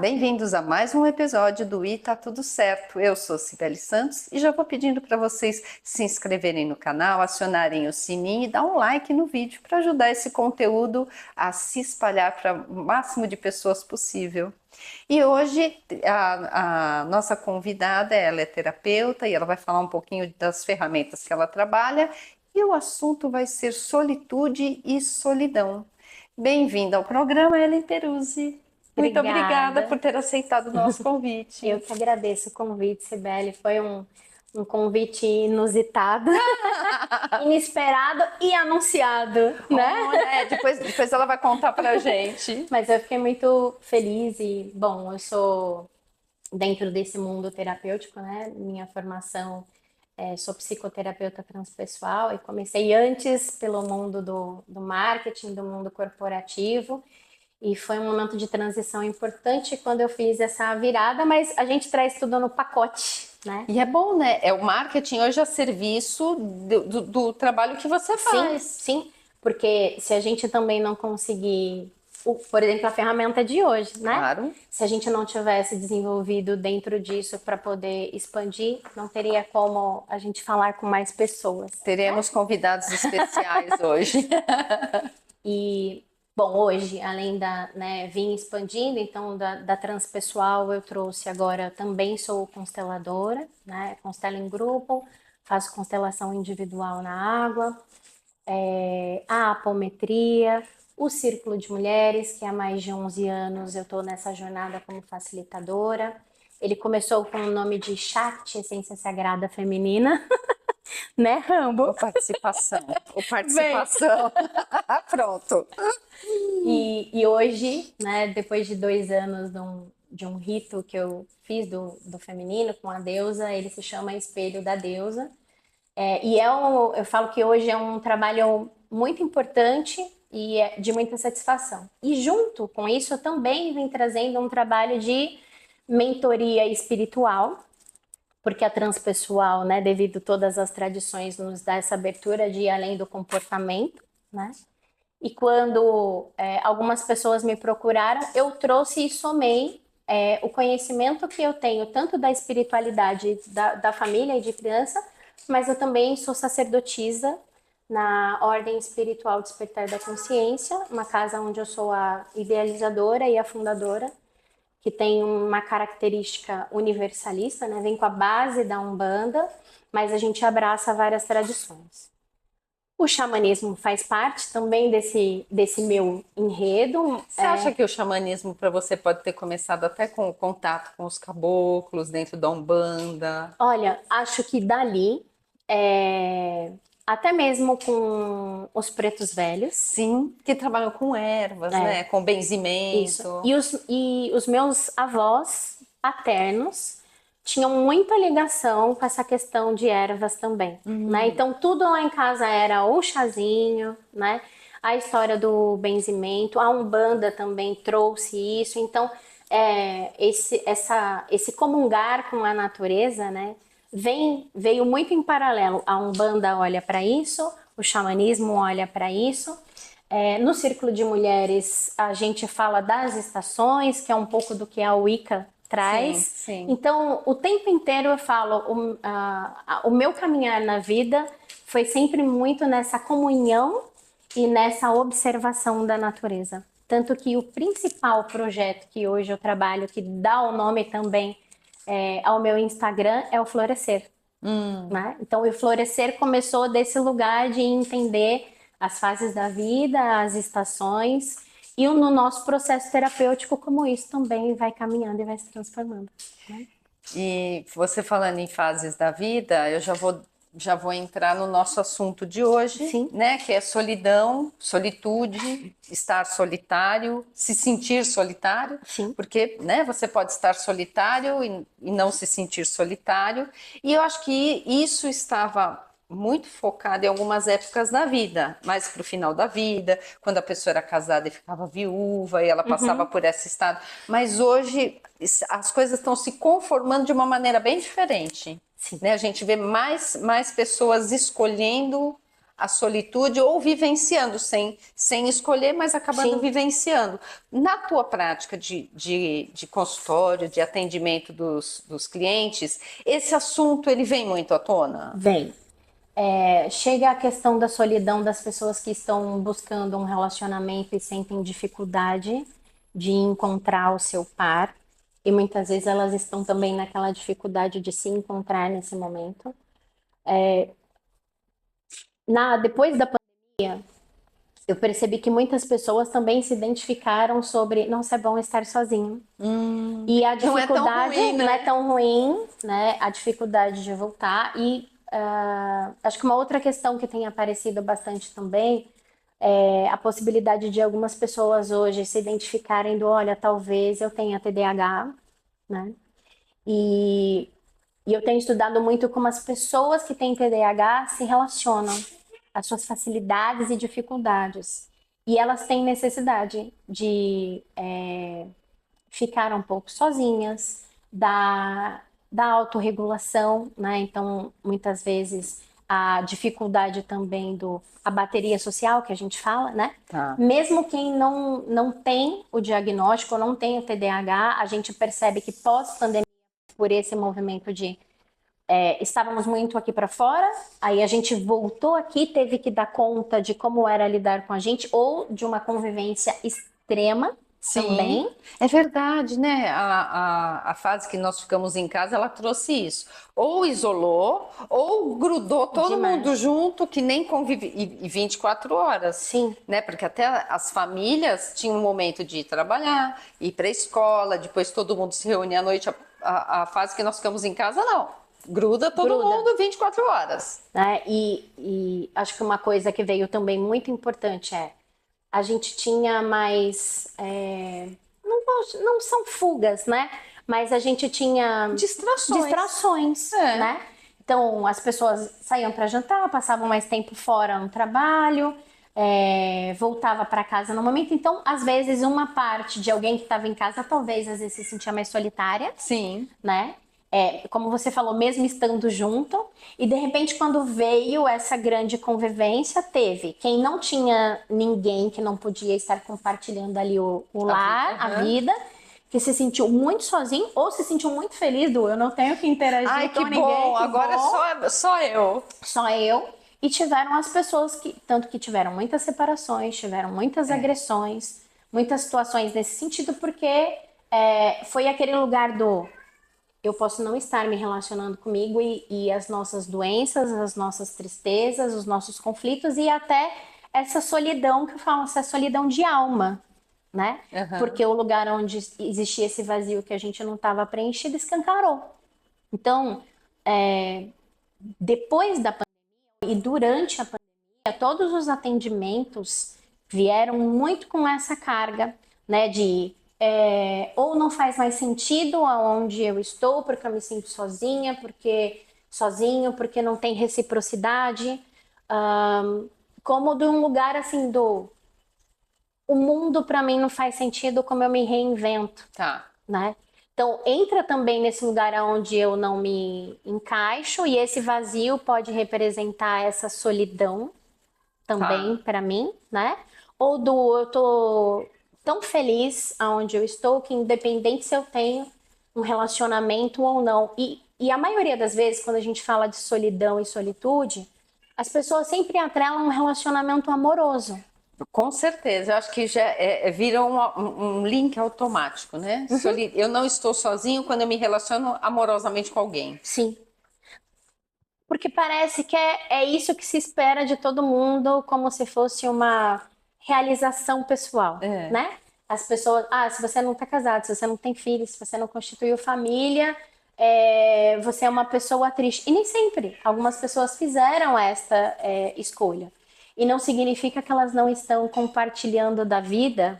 Bem-vindos a mais um episódio do E Tá Tudo Certo. Eu sou Cibele Santos e já vou pedindo para vocês se inscreverem no canal, acionarem o sininho e dar um like no vídeo para ajudar esse conteúdo a se espalhar para o máximo de pessoas possível. E hoje a nossa convidada, ela é terapeuta e ela vai falar um pouquinho das ferramentas que ela trabalha e o assunto vai ser solitude e solidão. Bem-vinda ao programa, Ellen Peruzzi. Muito obrigada por Obrigada. ter aceitado o nosso convite. Eu que agradeço o convite, Sibeli. Foi um convite inusitado, inesperado e anunciado, né? Olha, depois ela vai contar pra gente. Mas eu fiquei muito feliz e, bom, eu sou dentro desse mundo terapêutico, né? Minha formação sou psicoterapeuta transpessoal e comecei antes pelo mundo do marketing, do mundo corporativo. E foi um momento de transição importante quando eu fiz essa virada, mas a gente traz tudo no pacote, né? E é bom, né? É o marketing hoje a serviço do trabalho que você Sim, faz. sim, porque se a gente também não conseguir, por exemplo, a ferramenta de hoje, né? Claro. Se a gente não tivesse desenvolvido dentro disso para poder expandir, não teria como a gente falar com mais pessoas. Teremos convidados especiais hoje. E, bom, hoje, além vim expandindo, então, da transpessoal, eu trouxe agora, também sou consteladora, né? Constelo em grupo, faço constelação individual na água, a apometria, o Círculo de Mulheres, que há mais de 11 anos eu estou nessa jornada como facilitadora. Ele começou com o nome de Chat Essência Sagrada Feminina, né, Rambo? Ou participação. Ou participação. Pronto. E hoje, né, depois de 2 anos de um rito que eu fiz do feminino com a deusa, ele se chama Espelho da Deusa. Eu falo que hoje é um trabalho muito importante e é de muita satisfação. E junto com isso, eu também vim trazendo um trabalho de mentoria espiritual, porque a transpessoal, né, devido a todas as tradições, nos dá essa abertura de ir além do comportamento, né? E quando algumas pessoas me procuraram, eu trouxe e somei o conhecimento que eu tenho, tanto da espiritualidade da família e de criança, mas eu também sou sacerdotisa na Ordem Espiritual Despertar da Consciência, uma casa onde eu sou a idealizadora e a fundadora, que tem uma característica universalista, né? Vem com a base da Umbanda, mas a gente abraça várias tradições. O xamanismo faz parte também desse meu enredo. Você acha que o xamanismo para você pode ter começado até com o contato com os caboclos dentro da Umbanda? Olha, acho que dali, até mesmo com os pretos velhos. Sim, que trabalham com ervas, né? Com Isso. benzimento. E os meus avós paternos tinham muita ligação com essa questão de ervas também, né? Então tudo lá em casa era o chazinho, né? A história do benzimento, a Umbanda também trouxe isso. Então esse comungar com a natureza, né? Veio muito em paralelo. A Umbanda olha para isso, o xamanismo olha para isso. No Círculo de Mulheres, a gente fala das estações, que é um pouco do que a Wicca traz. Sim, sim. Então, o tempo inteiro eu falo, o meu caminhar na vida foi sempre muito nessa comunhão e nessa observação da natureza. Tanto que o principal projeto que hoje eu trabalho, que dá o nome também ao meu Instagram, é o Florescer. Né? Então, o Florescer começou desse lugar de entender as fases da vida, as estações, e no nosso processo terapêutico, como isso também vai caminhando e vai se transformando. Né? E você falando em fases da vida, eu já vou entrar no nosso assunto de hoje, Sim. né? Que é solidão, solitude, estar solitário, se sentir solitário. Sim. Porque, né, você pode estar solitário e não se sentir solitário. E eu acho que isso estava muito focado em algumas épocas da vida, mais para o final da vida, quando a pessoa era casada e ficava viúva e ela passava por esse estado. Mas hoje as coisas estão se conformando de uma maneira bem diferente. Sim. Né? A gente vê mais pessoas escolhendo a solitude ou vivenciando, sem escolher, mas acabando Sim. vivenciando. Na tua prática de consultório, de atendimento dos clientes, esse assunto ele vem muito à tona? Vem. Chega a questão da solidão das pessoas que estão buscando um relacionamento e sentem dificuldade de encontrar o seu par. E muitas vezes elas estão também naquela dificuldade de se encontrar nesse momento. Depois da pandemia, eu percebi que muitas pessoas também se identificaram sobre, nossa, é bom estar sozinho. E a Não é tão dificuldade ruim, né? não é tão ruim, né? A dificuldade de voltar. E acho que uma outra questão que tem aparecido bastante também é a possibilidade de algumas pessoas hoje se identificarem do, olha, talvez eu tenha TDAH, né? E, e eu tenho estudado muito como as pessoas que têm TDAH se relacionam, as suas facilidades e dificuldades. E elas têm necessidade de ficar um pouco sozinhas, da autorregulação, né? Então, muitas vezes, a dificuldade também a bateria social, que a gente fala, né? Tá. Mesmo quem não tem o diagnóstico, não tem o TDAH, a gente percebe que pós-pandemia, por esse movimento de estávamos muito aqui para fora, aí a gente voltou aqui, teve que dar conta de como era lidar com a gente, ou de uma convivência extrema Sim, também. é verdade, né? A fase que nós ficamos em casa, ela trouxe isso. Ou isolou, ou grudou todo Demais. mundo junto, que nem convive, e 24 horas. Sim. Né? Porque até as famílias tinham um momento de ir trabalhar, ir para a escola, depois todo mundo se reúne à noite. A fase que nós ficamos em casa, não. Gruda todo mundo 24 horas. Né? E acho que uma coisa que veio também muito importante a gente tinha mais. Não são fugas, né? Mas a gente tinha distrações, né? Então as pessoas saíam para jantar, passavam mais tempo fora no trabalho, voltava para casa no momento. Então, às vezes, uma parte de alguém que estava em casa, talvez às vezes se sentia mais solitária. Sim. Né? Como você falou, mesmo estando junto, e de repente, quando veio essa grande convivência, teve quem não tinha ninguém, que não podia estar compartilhando ali o lar, a vida, que se sentiu muito sozinho ou se sentiu muito feliz do eu não tenho que interagir com ninguém. Bom, agora é só eu. Só eu. E tiveram as pessoas tanto que tiveram muitas separações, tiveram muitas agressões, muitas situações nesse sentido, porque foi aquele lugar do eu posso não estar me relacionando comigo e as nossas doenças, as nossas tristezas, os nossos conflitos e até essa solidão que eu falo, essa solidão de alma, né? Porque o lugar onde existia esse vazio que a gente não estava preenchido escancarou. Então, depois da pandemia e durante a pandemia, todos os atendimentos vieram muito com essa carga, né, de ou não faz mais sentido aonde eu estou, porque eu me sinto sozinha, porque não tem reciprocidade, como de um lugar assim o mundo para mim não faz sentido, como eu me reinvento, né? Então entra também nesse lugar onde eu não me encaixo e esse vazio pode representar essa solidão também para mim, né? Ou eu tô tão feliz aonde eu estou que independente se eu tenho um relacionamento ou não. E a maioria das vezes, quando a gente fala de solidão e solitude, as pessoas sempre atrelam um relacionamento amoroso. Com certeza, eu acho que já vira um link automático, né? Eu não estou sozinho quando eu me relaciono amorosamente com alguém. Sim. Porque parece que é isso que se espera de todo mundo, como se fosse uma realização pessoal, né? As pessoas, se você não está casado, se você não tem filhos, se você não constituiu família, você é uma pessoa triste. E nem sempre. Algumas pessoas fizeram esta escolha. E não significa que elas não estão compartilhando da vida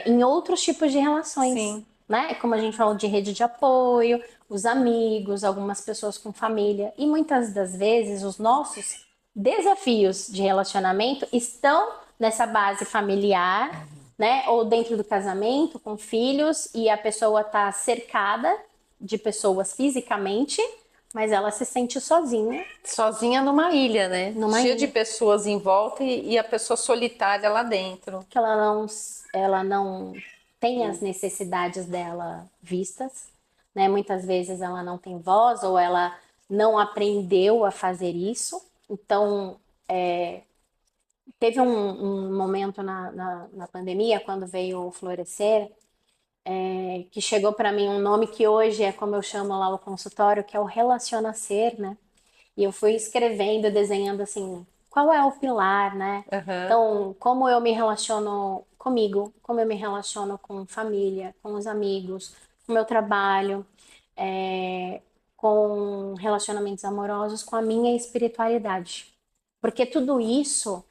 em outros tipos de relações. Sim. Né? Como a gente falou de rede de apoio, os amigos, algumas pessoas com família. E muitas das vezes os nossos desafios de relacionamento estão nessa base familiar, né? Ou dentro do casamento, com filhos, e a pessoa está cercada de pessoas fisicamente, mas ela se sente sozinha. Sozinha numa ilha, né? Numa Cheia ilha. de pessoas em volta e a pessoa solitária lá dentro. Que ela não tem as necessidades dela vistas, né? Muitas vezes ela não tem voz ou ela não aprendeu a fazer isso. Então, teve um momento na pandemia, quando veio o Florescer, que chegou para mim um nome que hoje é como eu chamo lá o consultório, que é o Relacionar-Ser, né? E eu fui escrevendo, desenhando assim, qual é o pilar, né? Uhum. Então, como eu me relaciono comigo, como eu me relaciono com família, com os amigos, com o meu trabalho, é, com relacionamentos amorosos, com a minha espiritualidade. Porque tudo isso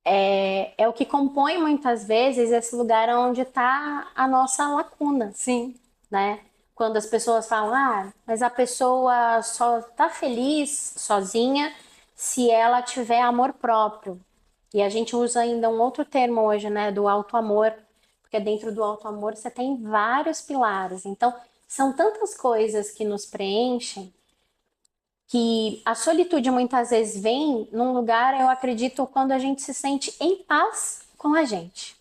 é o que compõe muitas vezes esse lugar onde está a nossa lacuna, Sim. né? Quando as pessoas falam, mas a pessoa só tá feliz sozinha se ela tiver amor próprio. E a gente usa ainda um outro termo hoje, né, do auto-amor, porque dentro do auto-amor você tem vários pilares. Então, são tantas coisas que nos preenchem que a solitude muitas vezes vem num lugar, eu acredito, quando a gente se sente em paz com a gente,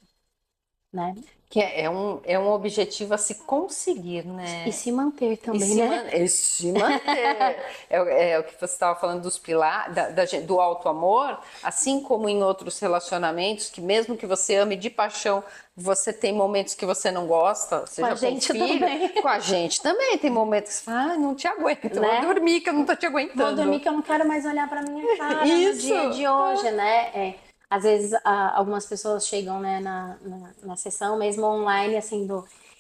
né? Que é um objetivo a se conseguir, E né? se manter também, né? E se manter. É o que você estava falando dos pilares, do auto-amor, assim como em outros relacionamentos, que mesmo que você ame de paixão, você tem momentos que você não gosta, seja com o filho, Também. com a gente também. Tem momentos que você fala, não te aguento, Né? vou dormir que eu não tô te Vou dormir aguentando. que eu não quero mais olhar para minha cara no Isso! dia de hoje, né? Às vezes algumas pessoas chegam, né, na sessão mesmo online, assim,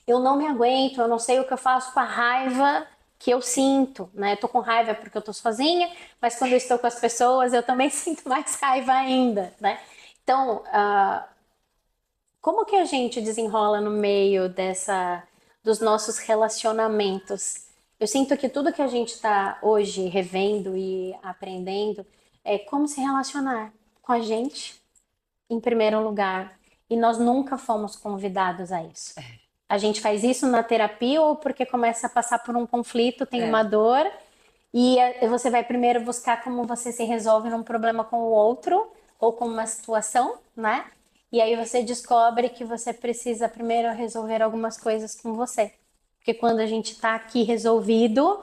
eu não me aguento, eu não sei o que eu faço com a raiva que eu sinto, né? Eu tô com raiva porque eu tô sozinha, mas quando eu estou com as pessoas eu também sinto mais raiva ainda, né? Então, como que a gente desenrola no meio dos nossos relacionamentos? Eu sinto que tudo que a gente está hoje revendo e aprendendo é como se relacionar com a gente em primeiro lugar. E nós nunca fomos convidados a isso. A gente faz isso na terapia ou porque começa a passar por um conflito, tem uma É. dor, e você vai primeiro buscar como você se resolve num problema com o outro ou com uma situação, né? E aí você descobre que você precisa primeiro resolver algumas coisas com você. Porque quando a gente tá aqui resolvido,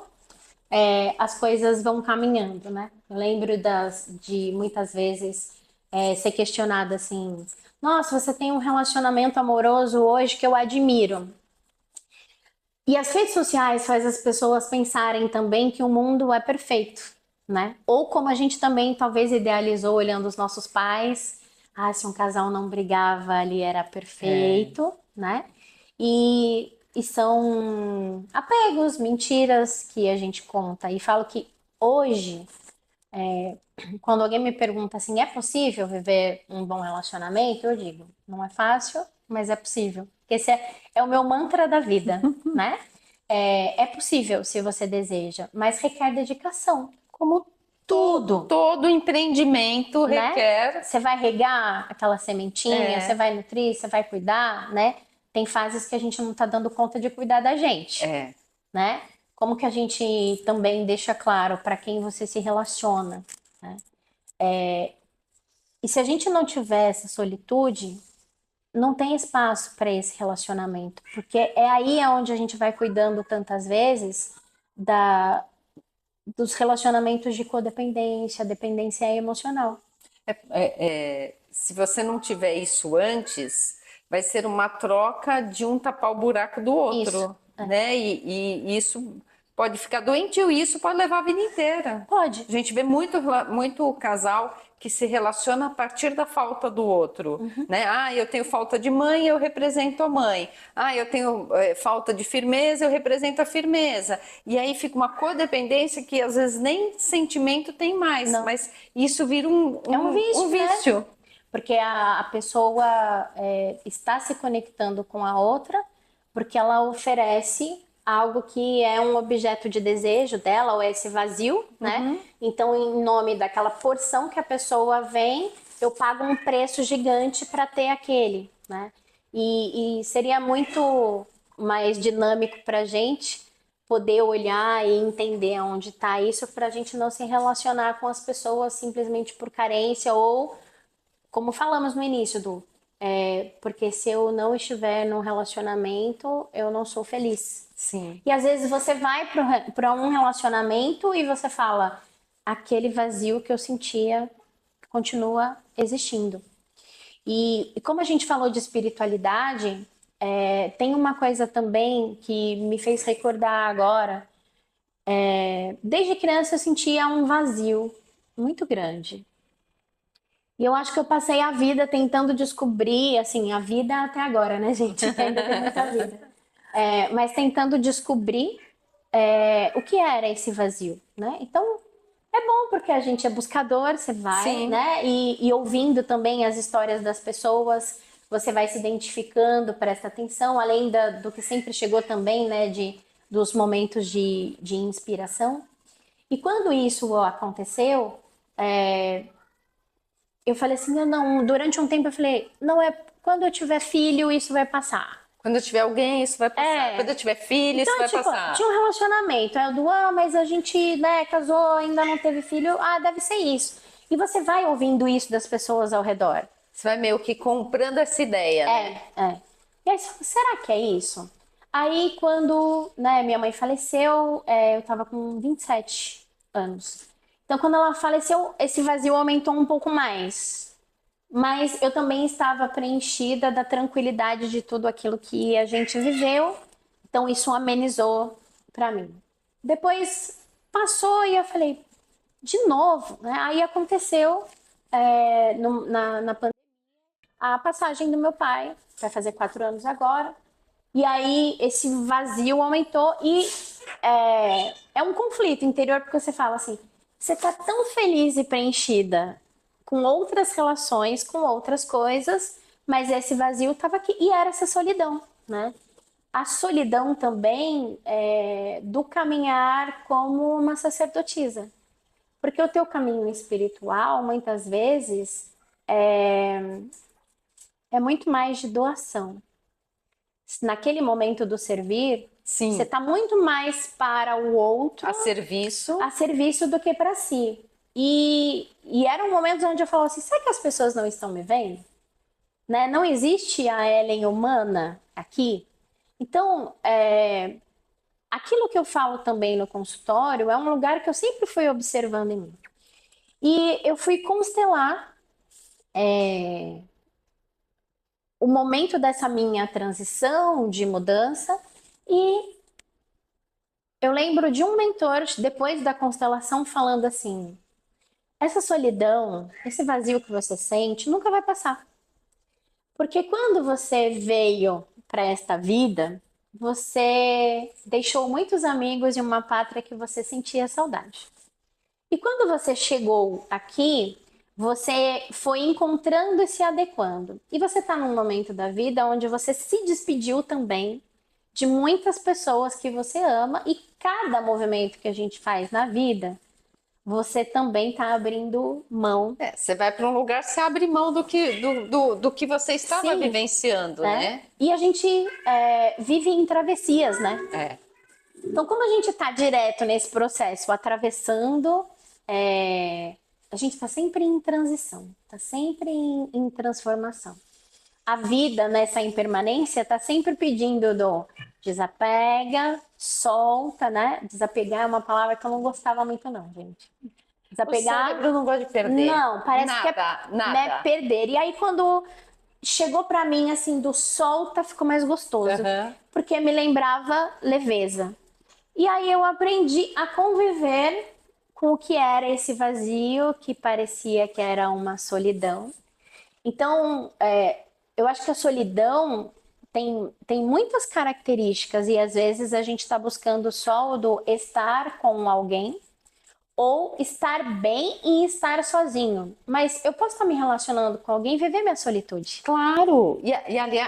as coisas vão caminhando, né? Eu lembro de muitas vezes ser questionada assim: nossa, você tem um relacionamento amoroso hoje que eu admiro. E as redes sociais faz as pessoas pensarem também que o mundo é perfeito, né? Ou como a gente também talvez idealizou olhando os nossos pais, se um casal não brigava ali era perfeito, né? E são apegos, mentiras que a gente conta. E falo que hoje, quando alguém me pergunta assim, é possível viver um bom relacionamento? Eu digo, não é fácil, mas é possível. Esse é o meu mantra da vida, né? É possível se você deseja, mas requer dedicação, Como tudo, todo empreendimento né? requer. Você vai regar aquela sementinha, você É, vai nutrir, você vai cuidar, né? Tem fases que a gente não tá dando conta de cuidar da gente, é. né? Como que a gente também deixa claro para quem você se relaciona, né? E se a gente não tiver essa solitude, não tem espaço para esse relacionamento, porque é aí onde a gente vai cuidando tantas vezes da, dos relacionamentos de codependência, dependência emocional. Se você não tiver isso antes, vai ser uma troca de um tapar o buraco do Isso, outro, né? E isso pode ficar doentio e isso pode levar a vida inteira. pode. A gente vê muito casal que se relaciona a partir da falta do outro, né? Eu tenho falta de mãe, eu represento a mãe. Eu tenho falta de firmeza, eu represento a firmeza. E aí fica uma codependência que às vezes nem sentimento tem mais, Não. mas isso vira É um um vício, né? vício. Porque a pessoa está se conectando com a outra porque ela oferece algo que é um objeto de desejo dela, ou esse vazio, né? Então, em nome daquela porção que a pessoa vem, eu pago um preço gigante para ter aquele, né? E seria muito mais dinâmico para a gente poder olhar e entender onde está isso para a gente não se relacionar com as pessoas simplesmente por carência ou, como falamos no início, porque se eu não estiver num relacionamento, eu não sou feliz. Sim. E às vezes você vai para um relacionamento e você fala, aquele vazio que eu sentia continua existindo. E como a gente falou de espiritualidade, tem uma coisa também que me fez recordar agora. Desde criança eu sentia um vazio muito grande. E eu acho que eu passei a vida tentando descobrir, assim, a vida até agora, né, gente? Ainda tem muita vida. Mas tentando descobrir o que era esse vazio, né? Então, é bom porque a gente é buscador, você vai, Sim. né? E ouvindo também as histórias das pessoas, você vai se identificando, presta atenção, além do que sempre chegou também, né? Dos momentos de inspiração. E quando isso aconteceu, eu falei assim, não, durante um tempo eu falei, não é, quando eu tiver filho, isso vai passar. Quando eu tiver alguém, isso vai passar. Quando eu tiver filho, Então, isso vai tipo, passar. tinha um relacionamento, mas a gente, né, casou, ainda não teve filho, deve ser isso. E você vai ouvindo isso das pessoas ao redor. Você vai meio que comprando essa ideia, né? E aí, você fala, será que é isso? Aí, quando, né, minha mãe faleceu, eu tava com 27 anos. Então, quando ela faleceu, esse vazio aumentou um pouco mais. Mas eu também estava preenchida da tranquilidade de tudo aquilo que a gente viveu. Então isso amenizou para mim. Depois passou e eu falei, de novo, né? Aí aconteceu na pandemia a passagem do meu pai, vai fazer 4 anos agora. E aí esse vazio aumentou e é um conflito interior porque você fala assim, você tá tão feliz e preenchida com outras relações, com outras coisas, mas esse vazio estava aqui e era essa solidão, né? A solidão também do caminhar como uma sacerdotisa, porque o teu caminho espiritual muitas vezes é muito mais de doação. Naquele momento do servir, Sim. você está muito mais para o outro, A serviço do que para si. E eram momentos onde eu falava assim, será que as pessoas não estão me vendo? Né? Não existe a Ellen humana aqui? Então, aquilo que eu falo também no consultório é um lugar que eu sempre fui observando em mim. E eu fui constelar o momento dessa minha transição de mudança e eu lembro de um mentor, depois da constelação, falando assim, essa solidão, esse vazio que você sente, nunca vai passar. Porque quando você veio para esta vida, você deixou muitos amigos e uma pátria que você sentia saudade. E quando você chegou aqui, você foi encontrando e se adequando. E você está num momento da vida onde você se despediu também de muitas pessoas que você ama e cada movimento que a gente faz na vida, você também está abrindo mão. Você vai para um lugar, você abre mão do que você estava vivenciando, né? E a gente vive em travessias, né? Então, como a gente está direto nesse processo, atravessando, a gente está sempre em transição, está sempre em transformação. A vida nessa impermanência está sempre pedindo do desapega, solta, né? Desapegar é uma palavra que eu não gostava muito não, gente. Desapegar... O cérebro não gosta de perder. Não, parece nada, que é nada. perder. E aí quando chegou para mim assim do solta, ficou mais gostoso, porque me lembrava leveza. E aí eu aprendi a conviver com o que era esse vazio, que parecia que era uma solidão. Então, eu acho que a solidão tem muitas características e às vezes a gente está buscando só o do estar com alguém ou estar bem e estar sozinho. Mas eu posso estar me relacionando com alguém e viver minha solitude. Claro!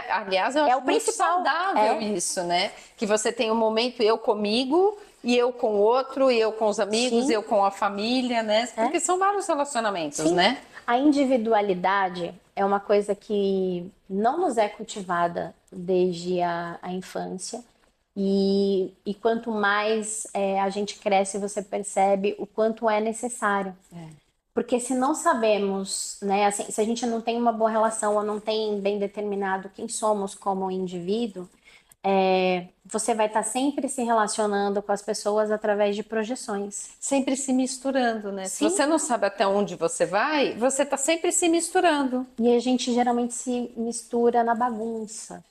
Aliás, eu acho o muito principal. saudável isso, né? Que você tem um momento eu comigo, e eu com o outro, e eu com os amigos, e eu com a família, né? Porque são vários relacionamentos, né? A individualidade é uma coisa que não nos é cultivada desde a infância. E quanto mais a gente cresce, você percebe o quanto é necessário. Porque se não sabemos, né, assim, se a gente não tem uma boa relação ou não tem bem determinado quem somos como indivíduo, você vai estar sempre se relacionando com as pessoas através de projeções. Sempre se misturando, né? Se Sim. você não sabe até onde você vai, você tá sempre se misturando. E a gente geralmente se mistura na bagunça,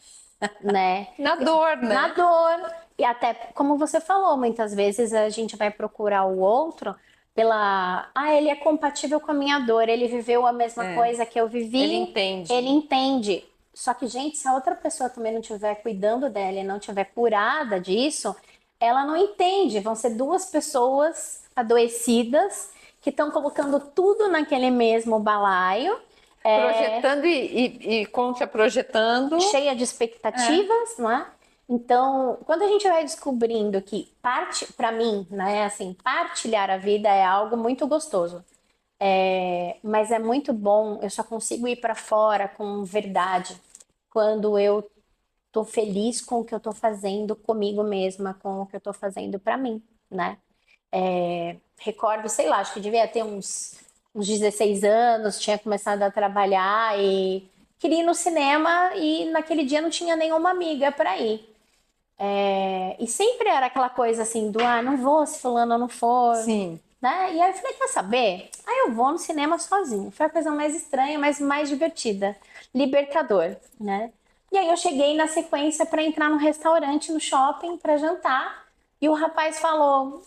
né? Na dor, né? Na dor. E até, como você falou, muitas vezes a gente vai procurar o outro pela. Ah, ele é compatível com a minha dor, ele viveu a mesma coisa que eu vivi. Ele entende. Ele entende. Só que, gente, se a outra pessoa também não estiver cuidando dela e não estiver curada disso, ela não entende. Vão ser duas pessoas adoecidas que estão colocando tudo naquele mesmo balaio. Projetando e contra-projetando. Cheia de expectativas, não é? Então, quando a gente vai descobrindo que para mim, né, assim, partilhar a vida é algo muito gostoso. Mas é muito bom, eu só consigo ir para fora com verdade quando eu tô feliz com o que eu tô fazendo comigo mesma, com o que eu tô fazendo para mim, né? Recordo, sei lá, acho que devia ter uns 16 anos, tinha começado a trabalhar e queria ir no cinema e naquele dia não tinha nenhuma amiga para ir. E sempre era aquela coisa assim do, não vou se fulano não for, Sim. né? E aí eu falei, quer saber? Aí eu vou no cinema sozinho. Foi a coisa mais estranha, mas mais divertida. Libertador, né? E aí eu cheguei na sequência para entrar no restaurante, no shopping, para jantar. E o rapaz falou,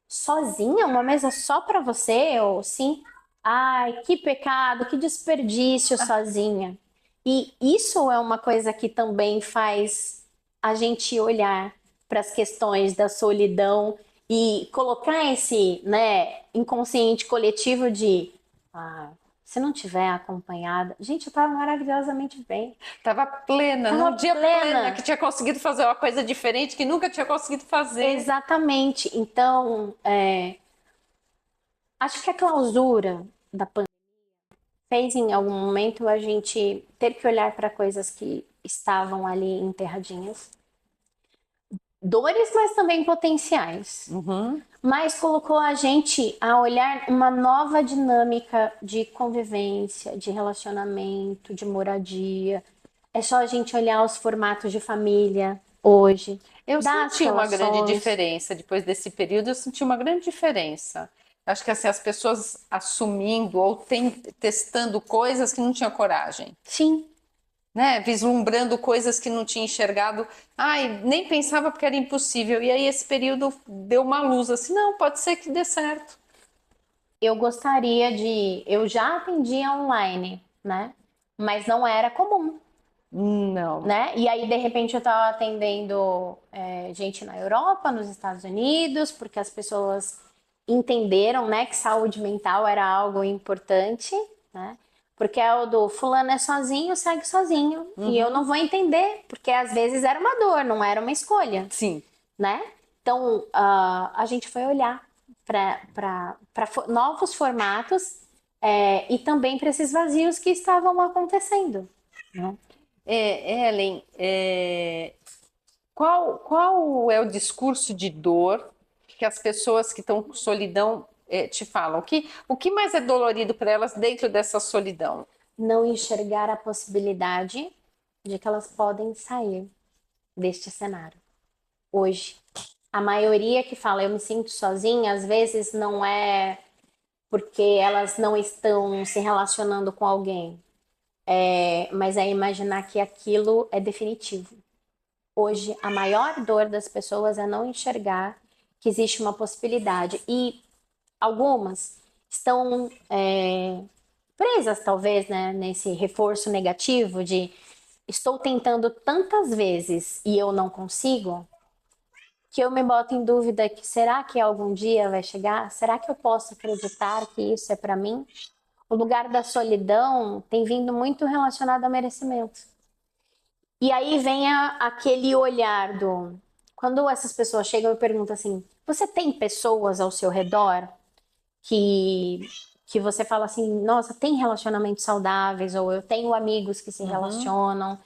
sozinha? Uma mesa só para você? Eu, sim. Ai, que pecado, que desperdício sozinha. E isso é uma coisa que também faz a gente olhar para as questões da solidão e colocar esse, né, inconsciente coletivo de, se não tiver acompanhada, gente, eu tava maravilhosamente bem. Tava plena, Tava num dia plena. plena, que tinha conseguido fazer uma coisa diferente que nunca tinha conseguido fazer. Exatamente. Então, acho que a clausura da pandemia fez em algum momento a gente ter que olhar para coisas que estavam ali enterradinhas. Dores, mas também potenciais. Mas colocou a gente a olhar uma nova dinâmica de convivência, de relacionamento, de moradia. É só a gente olhar os formatos de família hoje. Eu das senti uma grande relações. diferença depois desse período, eu senti uma grande diferença. Acho que assim, as pessoas assumindo ou testando coisas que não tinham coragem, Sim, né? Vislumbrando coisas que não tinha enxergado. Ai, nem pensava porque era impossível. E aí esse período deu uma luz assim, não, pode ser que dê certo. eu gostaria de. Eu já atendia online, né? Mas não era comum, Não. né? E aí, de repente, eu estava atendendo gente na Europa, nos Estados Unidos, porque as pessoas entenderam, né, que saúde mental era algo importante, né? Porque é o do fulano é sozinho, segue sozinho. E eu não vou entender, porque às vezes era uma dor, não era uma escolha, Sim. né? Então, a gente foi olhar para novos formatos e também para esses vazios que estavam acontecendo, né? Ellen, qual é o discurso de dor que as pessoas que estão com solidão te falam? O que mais é dolorido para elas dentro dessa solidão? Não enxergar a possibilidade de que elas podem sair deste cenário. Hoje, a maioria que fala eu me sinto sozinha, às vezes não é porque elas não estão se relacionando com alguém, mas é imaginar que aquilo é definitivo. Hoje, a maior dor das pessoas é não enxergar que existe uma possibilidade. E algumas estão presas, talvez, né, nesse reforço negativo de estou tentando tantas vezes e eu não consigo, que eu me boto em dúvida que será que algum dia vai chegar? Será que eu posso acreditar que isso é para mim? O lugar da solidão tem vindo muito relacionado a merecimento. E aí vem aquele olhar do... Quando essas pessoas chegam e perguntam assim, você tem pessoas ao seu redor que você fala assim, nossa, tem relacionamentos saudáveis, ou eu tenho amigos que se relacionam.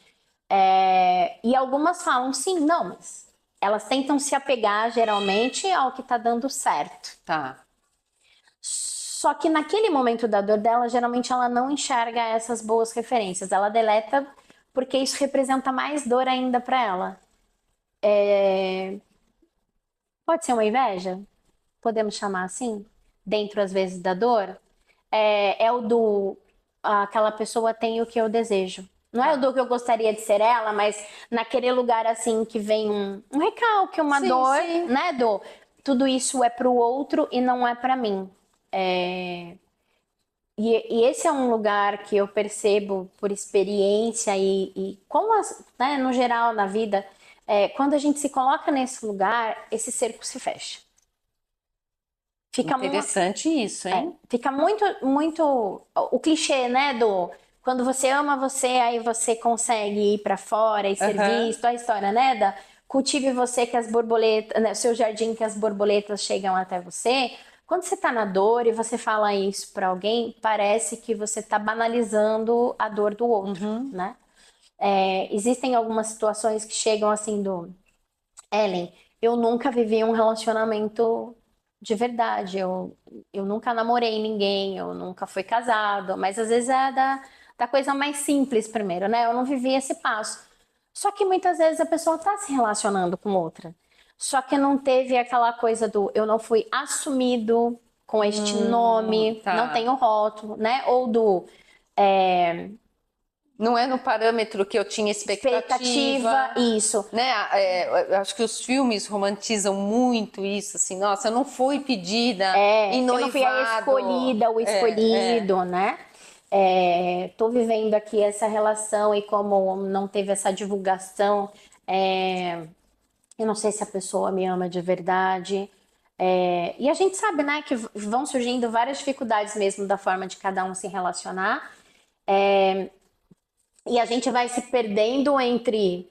E algumas falam sim, não, mas elas tentam se apegar geralmente ao que tá dando certo. Tá. Só que naquele momento da dor dela, geralmente ela não enxerga essas boas referências. Ela deleta porque isso representa mais dor ainda para ela. Pode ser uma inveja? Podemos chamar assim? Dentro, às vezes, da dor? É o do... Aquela pessoa tem o que eu desejo. Não é o do que eu gostaria de ser ela, mas naquele lugar assim que vem um recalque, uma Sim, dor, sim. né? Tudo isso é pro outro e não é para mim. E esse é um lugar que eu percebo por experiência e como, né, no geral, na vida, quando a gente se coloca nesse lugar, esse cerco se fecha. Fica, Interessante isso, hein? fica muito, muito o clichê, né, quando você ama você, aí você consegue ir para fora e ser Aham. visto, a história, né, cultive você que as borboletas, né, seu jardim que as borboletas chegam até você. Quando você tá na dor e você fala isso para alguém, parece que você tá banalizando a dor do outro, Uhum. né? Existem algumas situações que chegam assim do Ellen, eu nunca vivi um relacionamento de verdade. Eu nunca namorei ninguém, eu nunca fui casado, mas às vezes é da coisa mais simples primeiro, né? Eu não vivi esse passo. Só que muitas vezes a pessoa está se relacionando com outra. Só que não teve aquela coisa do eu não fui assumido com este nome, não Tá. tenho rótulo, né? Ou do é, Não é no parâmetro que eu tinha expectativa, expectativa, isso. né? Eu acho que os filmes romantizam muito isso, assim, nossa, eu não fui pedida em Eu não fui a noivado. escolhida, o É. escolhido, né? Tô vivendo aqui essa relação e como não teve essa divulgação, eu não sei se a pessoa me ama de verdade. E a gente sabe, né, que vão surgindo várias dificuldades mesmo da forma de cada um se relacionar. E a gente vai se perdendo entre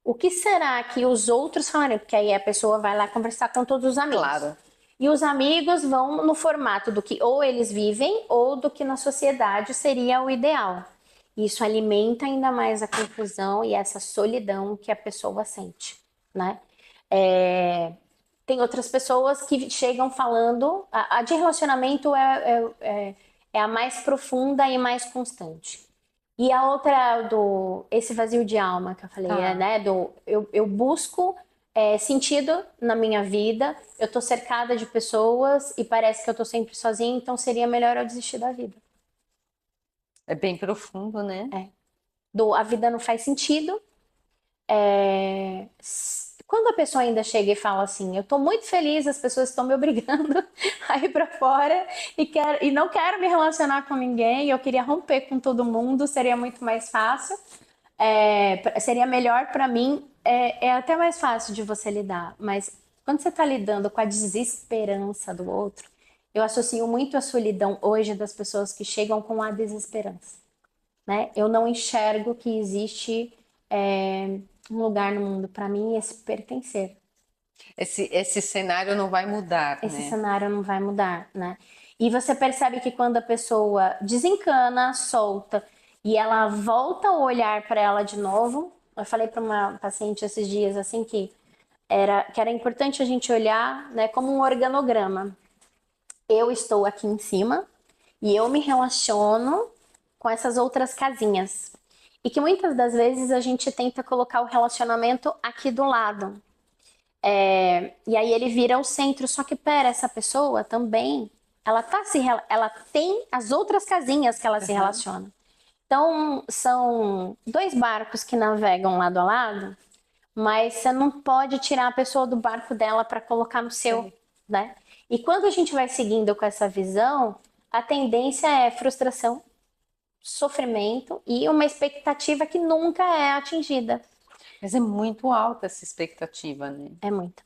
o que será que os outros falarem, porque aí a pessoa vai lá conversar com todos os amigos. Claro. E os amigos vão no formato do que ou eles vivem ou do que na sociedade seria o ideal. Isso alimenta ainda mais a confusão e essa solidão que a pessoa sente, né? Tem outras pessoas que chegam falando, a de relacionamento é a mais profunda e mais constante. E a outra esse vazio de alma que eu falei, Tá. né? Eu busco sentido na minha vida, eu tô cercada de pessoas e parece que eu tô sempre sozinha, então seria melhor eu desistir da vida. É bem profundo, né? A vida não faz sentido. Quando a pessoa ainda chega e fala assim, eu tô muito feliz, as pessoas estão me obrigando a ir pra fora e não quero me relacionar com ninguém, eu queria romper com todo mundo, seria muito mais fácil. Seria melhor para mim, é até mais fácil de você lidar, mas quando você está lidando com a desesperança do outro, eu associo muito a solidão hoje das pessoas que chegam com a desesperança, né? Eu não enxergo que existe um lugar no mundo para mim esse pertencer. Esse cenário não vai mudar, Esse né? cenário não vai mudar, né? E você percebe que quando a pessoa desencana, solta e ela volta o olhar para ela de novo. Eu falei para uma paciente esses dias assim que era importante a gente olhar, né, como um organograma. Eu estou aqui em cima e eu me relaciono com essas outras casinhas. E que muitas das vezes a gente tenta colocar o relacionamento aqui do lado. E aí ele vira o centro, só que pera, essa pessoa também, ela tem as outras casinhas que ela se Uhum. relaciona. Então, são dois barcos que navegam lado a lado, mas você não pode tirar a pessoa do barco dela para colocar no seu, Sim. né? E quando a gente vai seguindo com essa visão, a tendência é frustração, sofrimento e uma expectativa que nunca é atingida. Mas é muito alta essa expectativa, né? É muita.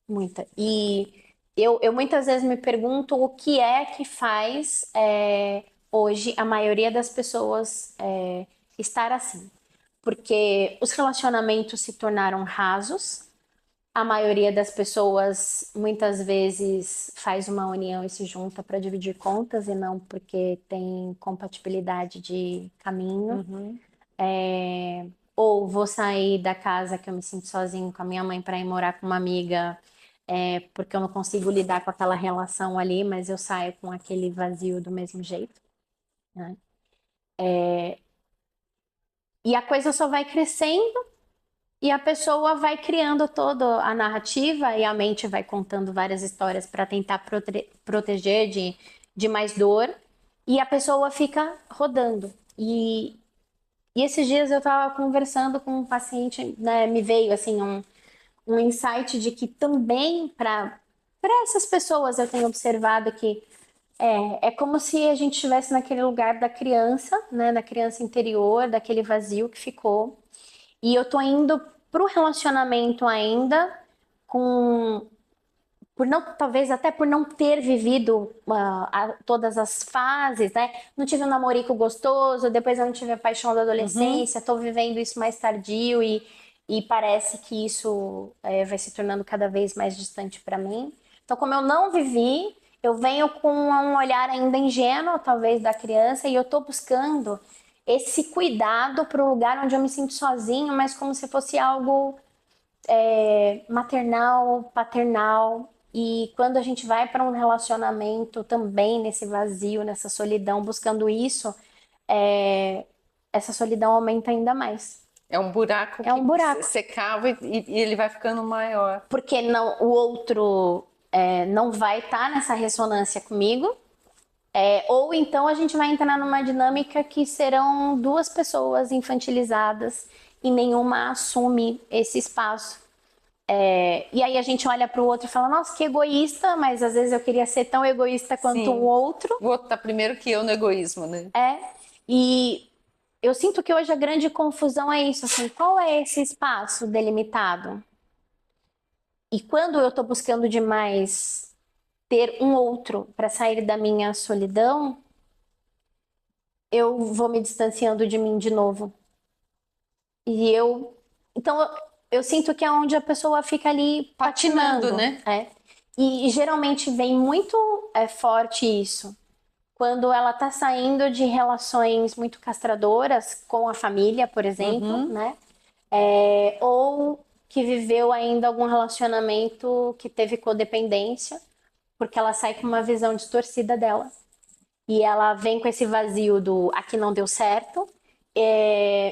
Muita. E eu muitas vezes me pergunto o que é que faz hoje a maioria das pessoas estar assim. Porque os relacionamentos se tornaram rasos, a maioria das pessoas muitas vezes faz uma união e se junta para dividir contas e não porque tem compatibilidade de caminho. Uhum. ou vou sair da casa que eu me sinto sozinho com a minha mãe para ir morar com uma amiga, porque eu não consigo lidar com aquela relação ali, mas eu saio com aquele vazio do mesmo jeito, né? E a coisa só vai crescendo e a pessoa vai criando toda a narrativa e a mente vai contando várias histórias para tentar proteger de mais dor e a pessoa fica rodando. E esses dias eu estava conversando com um paciente, né, me veio assim um insight de que também para essas pessoas eu tenho observado que é como se a gente estivesse naquele lugar da criança, né, da criança interior, daquele vazio que ficou. E eu tô indo pro relacionamento ainda com por não, talvez até por não ter vivido todas as fases, né? Não tive um namorico gostoso, depois eu não tive a paixão da Uhum. adolescência, tô vivendo isso mais tardio e parece que isso vai se tornando cada vez mais distante para mim. Então, como eu não vivi, eu venho com um olhar ainda ingênuo, talvez, da criança, e eu tô buscando esse cuidado para o lugar onde eu me sinto sozinho, mas como se fosse algo maternal, paternal. E quando a gente vai para um relacionamento também nesse vazio, nessa solidão, buscando isso, é, essa solidão aumenta ainda mais. É um buraco É que um buraco, você cava e ele vai ficando maior. porque não, o outro não vai estar nessa ressonância comigo, ou então a gente vai entrar numa dinâmica que serão duas pessoas infantilizadas e nenhuma assume esse espaço. E aí a gente olha para o outro e fala, nossa, que egoísta, mas às vezes eu queria ser tão egoísta quanto o Sim. outro. O outro tá primeiro que eu no egoísmo, né? E eu sinto que hoje a grande confusão é isso, assim, qual é esse espaço delimitado? E quando eu estou buscando demais ter um outro para sair da minha solidão, eu vou me distanciando de mim de novo. E eu sinto que é onde a pessoa fica ali Patinando, patinando, né? E geralmente vem muito forte isso quando ela está saindo de relações muito castradoras com a família, por exemplo, Uhum. né? Ou que viveu ainda algum relacionamento que teve codependência, porque ela sai com uma visão distorcida dela. E ela vem com esse vazio do aqui não deu certo.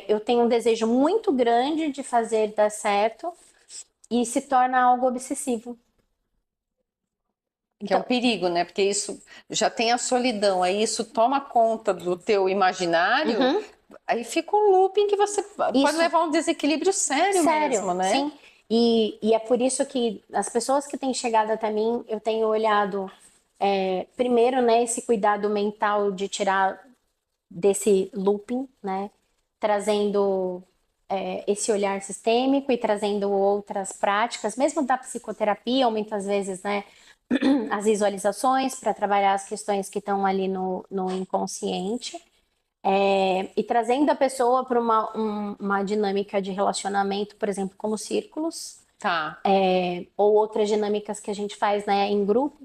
Eu tenho um desejo muito grande de fazer dar certo e se torna algo obsessivo. Que é um Então, perigo, né? Porque isso já tem a solidão, aí isso toma conta do teu imaginário, uhum, aí fica um looping que você pode isso, levar a um desequilíbrio sério sério, mesmo, né? sim. E é por isso que as pessoas que têm chegado até mim, eu tenho olhado, primeiro, né, esse cuidado mental de tirar desse looping, né, trazendo esse olhar sistêmico e trazendo outras práticas, mesmo da psicoterapia, ou muitas vezes, né, as visualizações para trabalhar as questões que estão ali no inconsciente. E trazendo a pessoa para uma dinâmica de relacionamento, por exemplo, como círculos, Tá. ou outras dinâmicas que a gente faz, né, em grupo,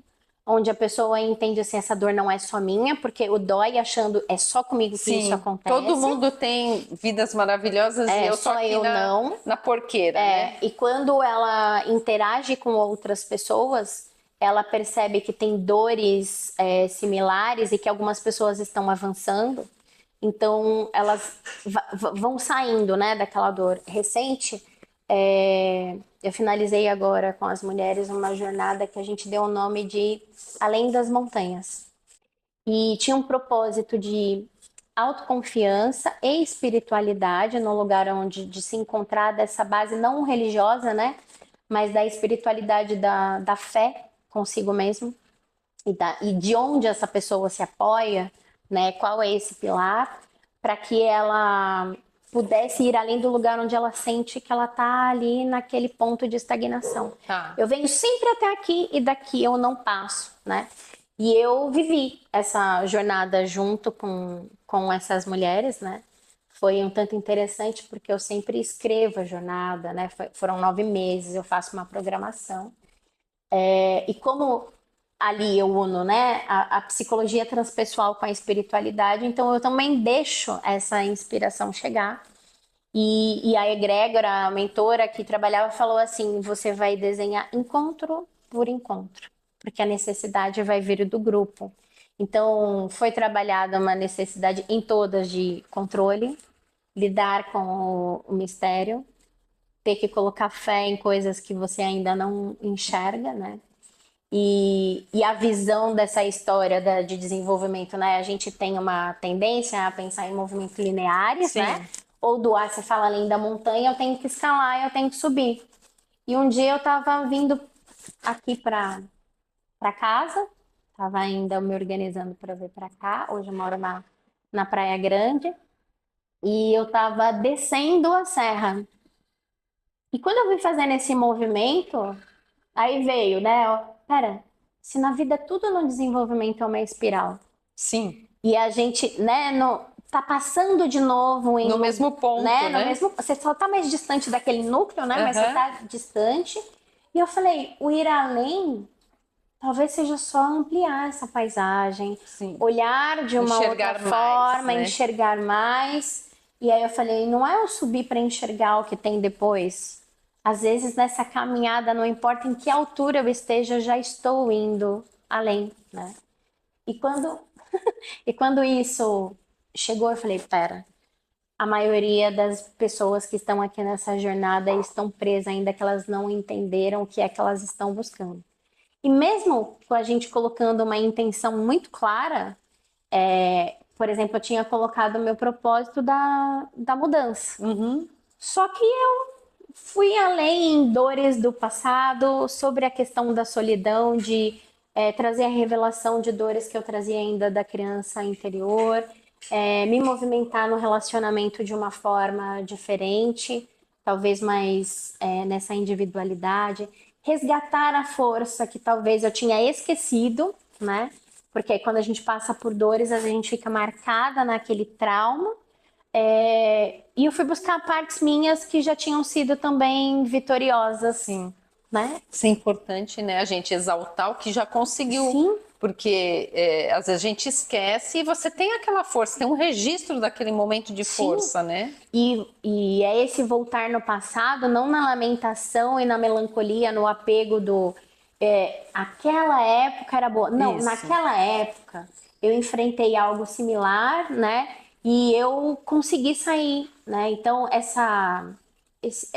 onde a pessoa entende assim, essa dor não é só minha, porque o dói achando é só comigo que isso Sim, todo acontece, mundo tem vidas maravilhosas e eu tô só aqui eu não. na porqueira, né? E quando ela interage com outras pessoas, ela percebe que tem dores similares e que algumas pessoas estão avançando. Então, elas vão saindo, né, daquela dor recente. Eu finalizei agora com as mulheres uma jornada que a gente deu o nome de Além das Montanhas. E tinha um propósito de autoconfiança e espiritualidade no lugar onde de se encontrar dessa base não religiosa, né, mas da espiritualidade da fé consigo mesmo e de onde essa pessoa se apoia, né? Qual é esse pilar para que ela pudesse ir além do lugar onde ela sente que ela está ali naquele ponto de estagnação. Tá. Eu venho sempre até aqui e daqui eu não passo, né? E eu vivi essa jornada junto com essas mulheres, né? Foi um tanto interessante porque eu sempre escrevo a jornada, né? Foram 9 meses, eu faço uma programação. E como ali eu uno, né, a psicologia transpessoal com a espiritualidade, então eu também deixo essa inspiração chegar E a egrégora, a mentora que trabalhava, falou assim: você vai desenhar encontro por encontro, porque a necessidade vai vir do grupo. Então, foi trabalhada uma necessidade em todas de controle, lidar com o mistério, ter que colocar fé em coisas que você ainda não enxerga, né? E a visão dessa história de desenvolvimento, né? A gente tem uma tendência a pensar em movimentos lineares, Sim. né? Ou do ar, você fala além da montanha, eu tenho que escalar, eu tenho que subir. E um dia eu tava vindo aqui para casa, tava ainda me organizando para vir para cá. Hoje eu moro na Praia Grande e eu tava descendo a serra. E quando eu fui fazendo esse movimento, aí veio, né? Ó, pera, se na vida tudo no desenvolvimento é uma espiral Sim. e a gente, né, tá passando de novo No mesmo ponto, né, no né? mesmo, você só tá mais distante daquele núcleo, né? Mas você tá distante. E eu falei, o ir além talvez seja só ampliar essa paisagem, Sim. olhar de uma Enxergar outra mais, forma, né? enxergar mais. E aí eu falei, não é eu subir para enxergar o que tem depois. Às vezes nessa caminhada, não importa em que altura eu esteja, eu já estou indo além, né? E quando e quando isso chegou, eu falei, pera, a maioria das pessoas que estão aqui nessa jornada estão presas ainda que elas não entenderam o que é que elas estão buscando. E mesmo com a gente colocando uma intenção muito clara, por exemplo, eu tinha colocado o meu propósito da mudança. Uhum. Só que eu fui além em dores do passado, sobre a questão da solidão, de trazer a revelação de dores que eu trazia ainda da criança interior, me movimentar no relacionamento de uma forma diferente, talvez mais nessa individualidade, resgatar a força que talvez eu tinha esquecido, né? Porque quando a gente passa por dores, a gente fica marcada naquele trauma. E eu fui buscar partes minhas que já tinham sido também vitoriosas, Sim. né? Isso é importante, né? A gente exaltar o que já conseguiu. Sim. Porque às vezes a gente esquece e você tem aquela força, tem um registro daquele momento de força, né? E é esse voltar no passado, não na lamentação e na melancolia, no apego do aquela época era boa. Não, Isso. naquela época eu enfrentei algo similar, né? E eu consegui sair, né? Então,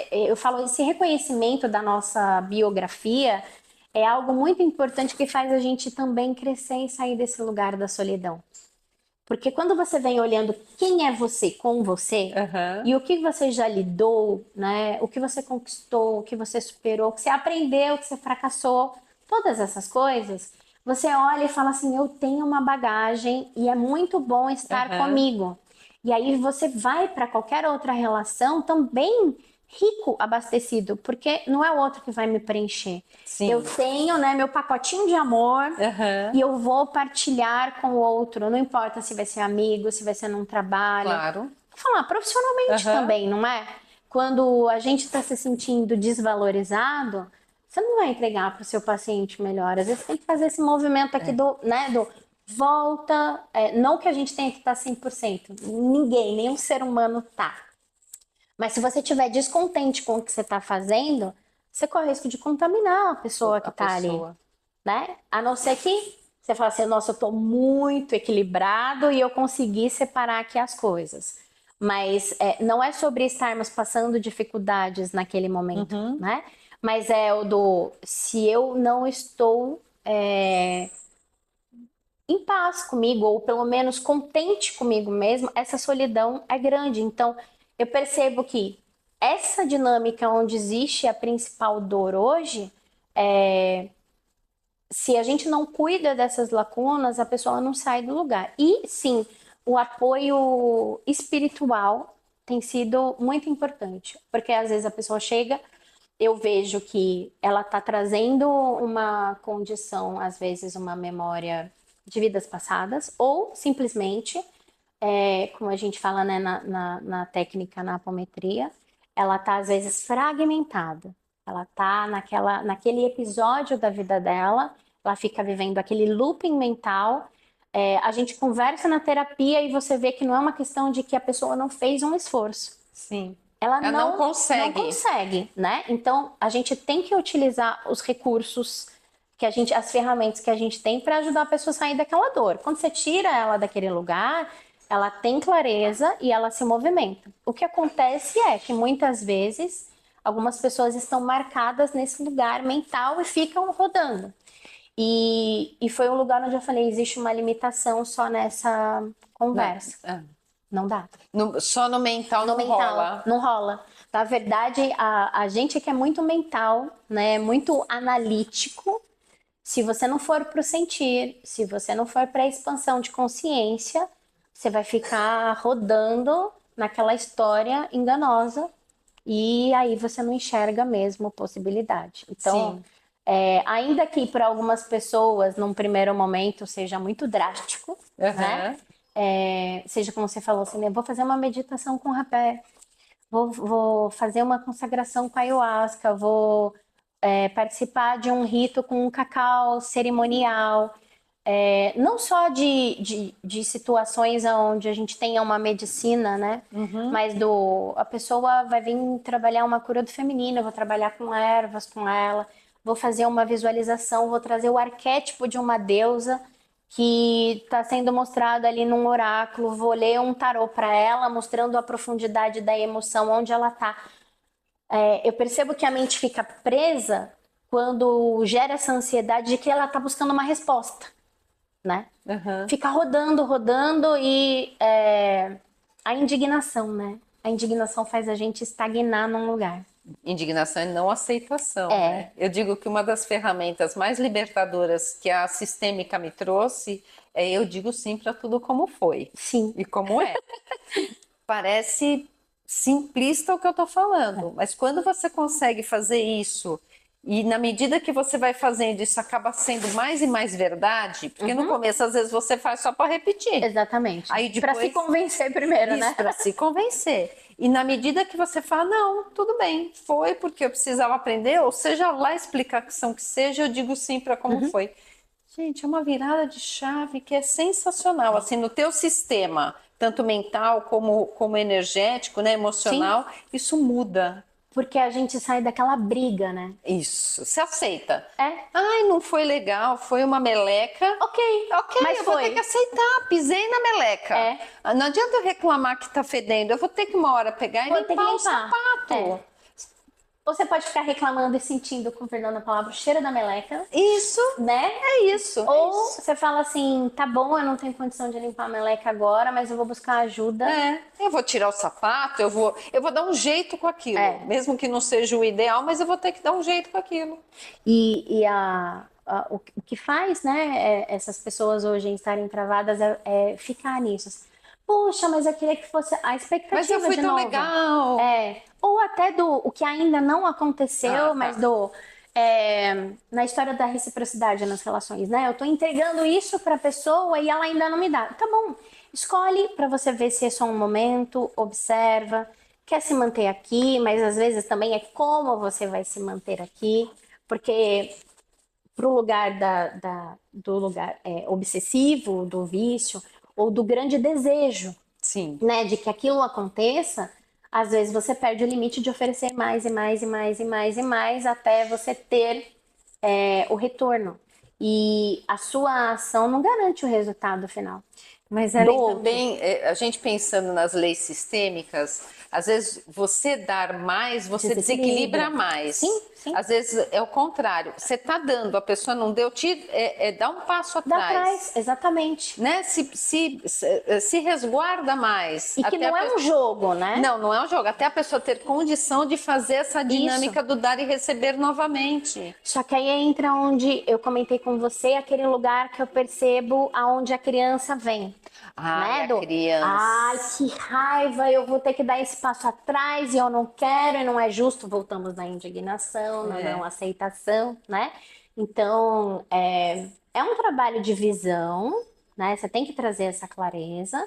eu falo, esse reconhecimento da nossa biografia é algo muito importante que faz a gente também crescer e sair desse lugar da solidão. Porque quando você vem olhando quem é você com você e o que você já lidou, né? O que você conquistou, o que você superou, o que você aprendeu, o que você fracassou, todas essas coisas, você olha e fala assim: eu tenho uma bagagem e é muito bom estar comigo. E aí você vai para qualquer outra relação também rico, abastecido, porque não é o outro que vai me preencher. Sim. Eu tenho, né, meu pacotinho de amor e eu vou partilhar com o outro. Não importa se vai ser amigo, se vai ser num trabalho. Claro. Vou falar profissionalmente também, não é? Quando a gente está se sentindo desvalorizado, você não vai entregar para o seu paciente melhor. Às vezes tem que fazer esse movimento aqui do volta. Não que a gente tenha que estar 100%. Ninguém, nenhum ser humano tá. Mas se você estiver descontente com o que você está fazendo, você corre o risco de contaminar a pessoa que está ali, né? A não ser que você fale assim, nossa, eu estou muito equilibrado e eu consegui separar aqui as coisas. Mas não é sobre estarmos passando dificuldades naquele momento, né? Mas é o se eu não estou em paz comigo, ou pelo menos contente comigo mesmo, essa solidão é grande. Então, eu percebo que essa dinâmica onde existe a principal dor hoje, se a gente não cuida dessas lacunas, a pessoa não sai do lugar. E sim, o apoio espiritual tem sido muito importante, porque às vezes a pessoa chega, eu vejo que ela está trazendo uma condição, às vezes uma memória de vidas passadas, ou simplesmente, como a gente fala, né, na técnica, na apometria, ela está às vezes fragmentada. Ela está naquele episódio da vida dela, ela fica vivendo aquele looping mental. A gente conversa na terapia e você vê que não é uma questão de que a pessoa não fez um esforço. Sim. ela Ela não consegue. não consegue, né? Então, a gente tem que utilizar os recursos as ferramentas que a gente tem para ajudar a pessoa a sair daquela dor. Quando você tira ela daquele lugar, ela tem clareza e ela se movimenta. O que acontece é que muitas vezes algumas pessoas estão marcadas nesse lugar mental e ficam rodando. E foi um lugar onde eu falei, existe uma limitação só nessa conversa. Não dá. Só no mental não rola. Não rola. Na verdade, a gente que é muito mental, né, muito analítico, se você não for para o sentir, se você não for para a expansão de consciência, você vai ficar rodando naquela história enganosa e aí você não enxerga mesmo possibilidade. Então, ainda que para algumas pessoas, num primeiro momento, seja muito drástico, né? Seja como você falou assim, eu vou fazer uma meditação com rapé, vou fazer uma consagração com ayahuasca, vou participar de um rito com um cacau cerimonial. Não só de situações onde a gente tenha uma medicina, né? Mas a pessoa vai vir trabalhar uma cura do feminino, eu vou trabalhar com ervas com ela, vou fazer uma visualização, vou trazer o arquétipo de uma deusa que está sendo mostrado ali num oráculo, vou ler um tarô para ela, mostrando a profundidade da emoção, onde ela está. Eu percebo que a mente fica presa quando gera essa ansiedade de que ela está buscando uma resposta, né? Fica rodando e a indignação, né? A indignação faz a gente estagnar num lugar. Indignação e não aceitação, né? Eu digo que uma das ferramentas mais libertadoras que a sistêmica me trouxe eu digo sim para tudo como foi. Sim. E como é. Parece simplista o que eu tô falando, mas quando você consegue fazer isso e na medida que você vai fazendo isso acaba sendo mais e mais verdade, porque no começo às vezes você faz só para repetir. Exatamente. Aí depois para se convencer primeiro, isso, né? Para se convencer. E na medida que você fala, não, tudo bem, foi porque eu precisava aprender, ou seja lá a explicação que seja, eu digo sim para como foi. Gente, é uma virada de chave que é sensacional, assim, no teu sistema, tanto mental como energético, né, emocional, isso muda. Porque a gente sai daquela briga, né? Isso, se aceita. Ai, não foi legal, foi uma meleca. Ok, mas eu vou ter que aceitar, pisei na meleca. Não adianta eu reclamar que tá fedendo, eu vou ter que uma hora pegar e limpar o sapato. Você pode ficar reclamando e sentindo, com perdão da palavra, o cheiro da meleca. Isso, né? É isso. Ou você fala assim, tá bom, eu não tenho condição de limpar a meleca agora, mas eu vou buscar ajuda. Eu vou tirar o sapato, eu vou dar um jeito com aquilo. Mesmo que não seja o ideal, mas eu vou ter que dar um jeito com aquilo. E o que faz, né, essas pessoas hoje estarem travadas é ficar nisso. Puxa, mas eu queria que fosse a expectativa mas eu fui de tão novo. legal. Ou até o que ainda não aconteceu, mas na história da reciprocidade nas relações, né? Eu tô entregando isso pra pessoa e ela ainda não me dá. Tá bom, escolhe pra você ver se é só um momento, observa, quer se manter aqui, mas às vezes também é como você vai se manter aqui, porque pro lugar do lugar obsessivo, do vício, ou do grande desejo, né, de que aquilo aconteça, às vezes você perde o limite de oferecer mais e mais e mais e mais e mais até você ter o retorno. E a sua ação não garante o resultado final. Mas Ellen, também, a gente pensando nas leis sistêmicas, às vezes você dar mais, você desequilibra mais. Sim. Às vezes é o contrário. Você está dando, a pessoa não deu, dá um passo atrás. Dá atrás, exatamente. Né? Se resguarda mais. E que não é um jogo, né? Não é um jogo. Até a pessoa ter condição de fazer essa dinâmica do dar e receber novamente. Só que aí entra onde eu comentei com você, aquele lugar que eu percebo aonde a criança vem. Ai, a criança. Ai, que raiva, eu vou ter que dar esse passo atrás e eu não quero e não é justo. Voltamos na indignação, na não aceitação, né? Então, é um trabalho de visão, né? Você tem que trazer essa clareza,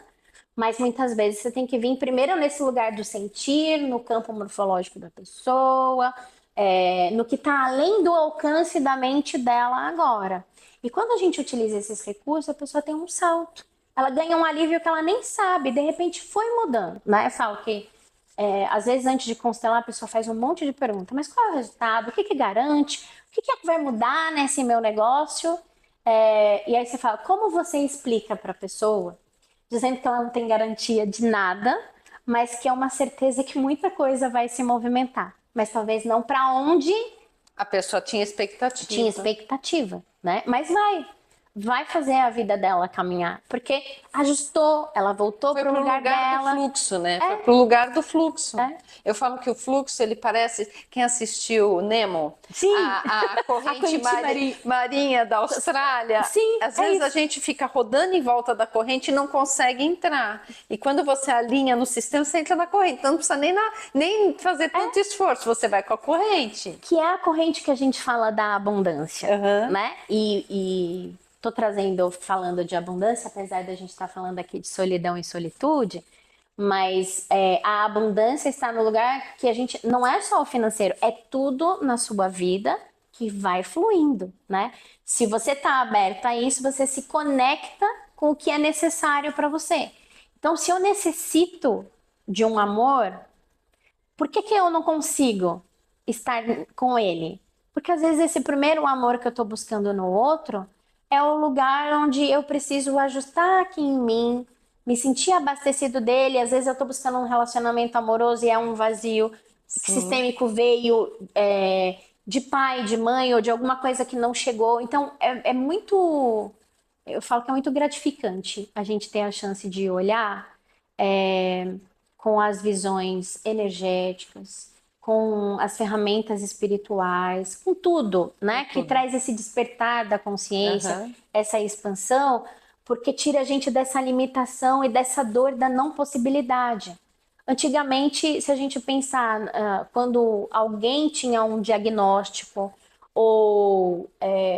mas muitas vezes você tem que vir primeiro nesse lugar do sentir, no campo morfológico da pessoa, no que está além do alcance da mente dela agora. E quando a gente utiliza esses recursos, a pessoa tem um salto. Ela ganha um alívio que ela nem sabe, de repente foi mudando, né? Eu falo que Às vezes, antes de constelar, a pessoa faz um monte de pergunta. Mas qual é o resultado? O que que garante? O que é que vai mudar nesse meu negócio? E aí você fala, como você explica para a pessoa, dizendo que ela não tem garantia de nada, mas que é uma certeza que muita coisa vai se movimentar. Mas talvez não para onde A pessoa tinha tinha expectativa. expectativa, né? Mas vai fazer a vida dela caminhar, porque ajustou, ela voltou Foi para o pro lugar lugar do dela. fluxo, né? Foi pro lugar do fluxo. É. Eu falo que o fluxo, ele parece... Quem assistiu Nemo? Sim, A a corrente corrente marinha. marinha da Austrália. Sim, Às é vezes a isso. gente fica rodando em volta da corrente e não consegue entrar. E quando você alinha no sistema, você entra na corrente. Então não precisa nem fazer tanto esforço. Você vai com a corrente. Que é a corrente que a gente fala da abundância, Uhum. né? E tô falando de abundância, apesar da gente estar falando aqui de solidão e solitude, mas a abundância está no lugar que a gente não é só o financeiro, é tudo na sua vida que vai fluindo, né? Se você está aberto a isso, você se conecta com o que é necessário para você. Então, se eu necessito de um amor, por que que eu não consigo estar com ele? Porque às vezes esse primeiro amor que eu estou buscando no outro é o lugar onde eu preciso ajustar aqui em mim, me sentir abastecido dele. Às vezes eu estou buscando um relacionamento amoroso e é um vazio Sim. sistêmico veio de pai, de mãe ou de alguma coisa que não chegou. Então é muito, eu falo que é muito gratificante a gente ter a chance de olhar é, com as visões energéticas, com as ferramentas espirituais, com tudo, né? Que Tudo. traz esse despertar da consciência, Uhum. essa expansão, porque tira a gente dessa limitação e dessa dor da não possibilidade. Antigamente, se a gente pensar, quando alguém tinha um diagnóstico ou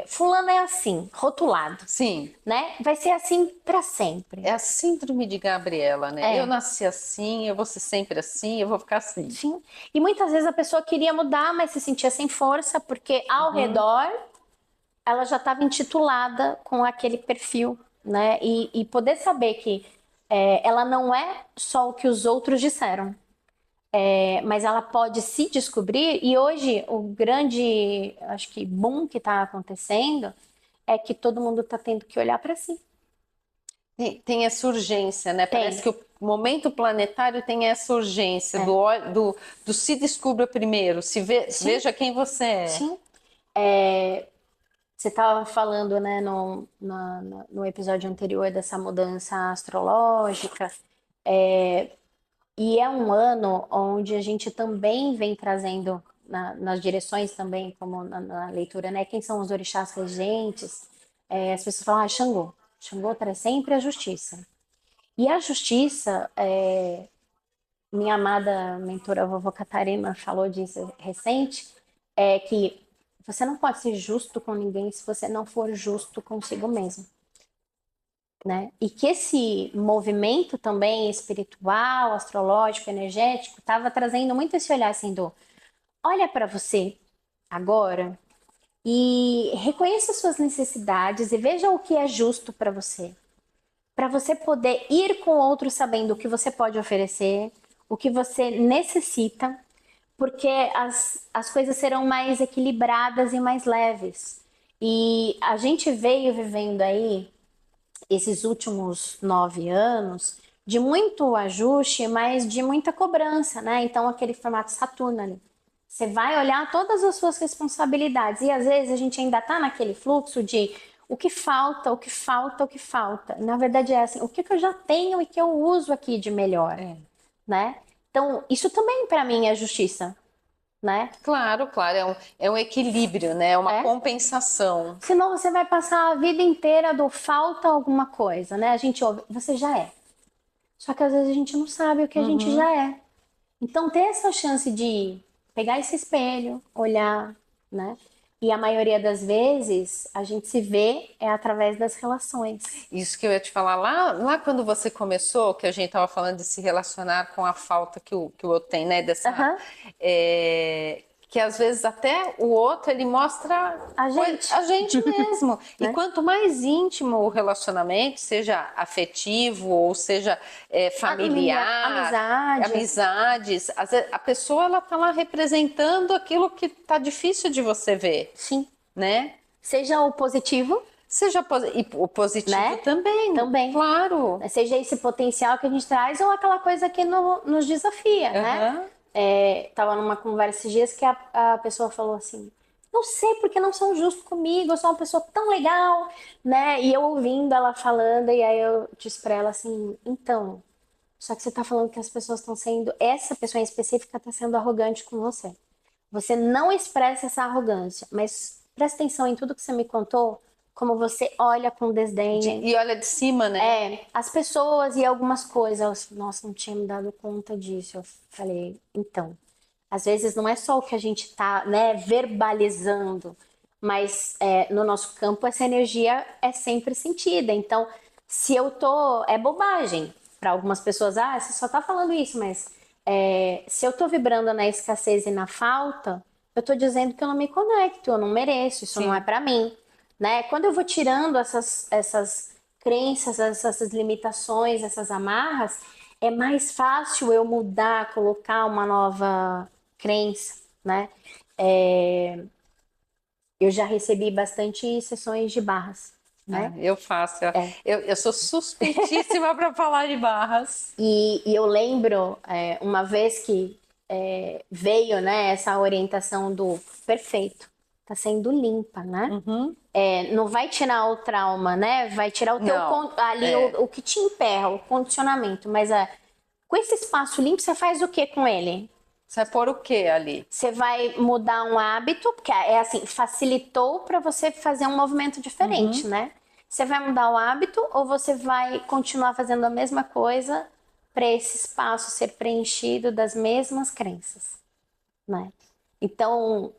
fulano é assim, rotulado, Sim. né? Vai ser assim para sempre. É a síndrome de Gabriela, né? Eu É, nasci assim, eu vou ser sempre assim, eu vou ficar assim. sim. E muitas vezes a pessoa queria mudar, mas se sentia sem força, porque ao redor ela já estava intitulada com aquele perfil, né? E poder saber que ela não é só o que os outros disseram, mas ela pode se descobrir. E hoje o grande, acho que boom que está acontecendo é que todo mundo está tendo que olhar para si. Tem essa urgência, né? Parece Tem, que o momento planetário tem essa urgência é, do se descubra primeiro, sim, veja quem você é. sim. Você estava falando, né, no episódio anterior dessa mudança astrológica, e é um ano onde a gente também vem trazendo nas direções também, como na leitura, né, quem são os orixás regentes. As pessoas falam, Xangô. Xangô traz sempre a justiça. E a justiça, minha amada mentora vovó Catarina falou disso recente, é que você não pode ser justo com ninguém se você não for justo consigo mesmo, né? E que esse movimento também espiritual, astrológico, energético, estava trazendo muito esse olhar assim do olha para você agora e reconheça suas necessidades e veja o que é justo para você poder ir com outro sabendo o que você pode oferecer, o que você necessita, porque as coisas serão mais equilibradas e mais leves. E a gente veio vivendo aí esses últimos 9 anos de muito ajuste, mas de muita cobrança, né? Então, aquele formato Saturno ali. Você vai olhar todas as suas responsabilidades e às vezes a gente ainda tá naquele fluxo de o que falta, o que falta, o que falta. Na verdade é assim, o que eu já tenho e que eu uso aqui de melhor, né? Então, isso também para mim é justiça, né? Claro, claro, é um equilíbrio, né? É uma É. compensação. Senão você vai passar a vida inteira do falta alguma coisa, né? A gente ouve, você já é. Só que às vezes a gente não sabe o que a gente Uhum. já é. Então, ter essa chance de pegar esse espelho, olhar, né? E a maioria das vezes a gente se vê através das relações. Isso que eu ia te falar lá quando você começou, que a gente estava falando de se relacionar com a falta que o outro tem, né? Aham. que às vezes até o outro ele mostra a gente mesmo. E Né? quanto mais íntimo o relacionamento, seja afetivo ou seja familiar, amizades, às vezes a pessoa ela tá lá representando aquilo que tá difícil de você ver. Sim. Né? Seja o positivo, e o positivo, né? também, claro. Seja esse potencial que a gente traz ou aquela coisa que nos desafia, né? Tava numa conversa esses dias que a pessoa falou assim: não sei porque não são justos comigo, eu sou uma pessoa tão legal, né? E eu ouvindo ela falando, e aí eu disse pra ela assim: então, só que você tá falando que as pessoas estão sendo, essa pessoa em específica tá sendo arrogante com você. Você não expressa essa arrogância, mas presta atenção em tudo que você me contou, como você olha com desdém. E olha de cima, né? As pessoas e algumas coisas. Nossa, não tinha me dado conta disso. Eu falei, então, às vezes não é só o que a gente tá, né, verbalizando, mas no nosso campo essa energia é sempre sentida. Então, se eu tô, é bobagem para algumas pessoas. Ah, você só tá falando isso, mas se eu tô vibrando na escassez e na falta, eu tô dizendo que eu não me conecto, eu não mereço, isso não é para mim, né? Quando eu vou tirando essas crenças, essas limitações, essas amarras, é mais fácil eu mudar, colocar uma nova crença, né? Eu já recebi bastante sessões de barras, né? Eu faço. Eu sou suspeitíssima para falar de barras. E eu lembro uma vez que veio, né, essa orientação do perfeito, tá sendo limpa, né? Não vai tirar o trauma, né? Vai tirar o teu ali o que te emperra, o condicionamento. Mas com esse espaço limpo, você faz o que com ele? Você vai pôr o que ali? Você vai mudar um hábito, porque é assim, facilitou para você fazer um movimento diferente, né? Você vai mudar o hábito ou você vai continuar fazendo a mesma coisa para esse espaço ser preenchido das mesmas crenças, né? Então,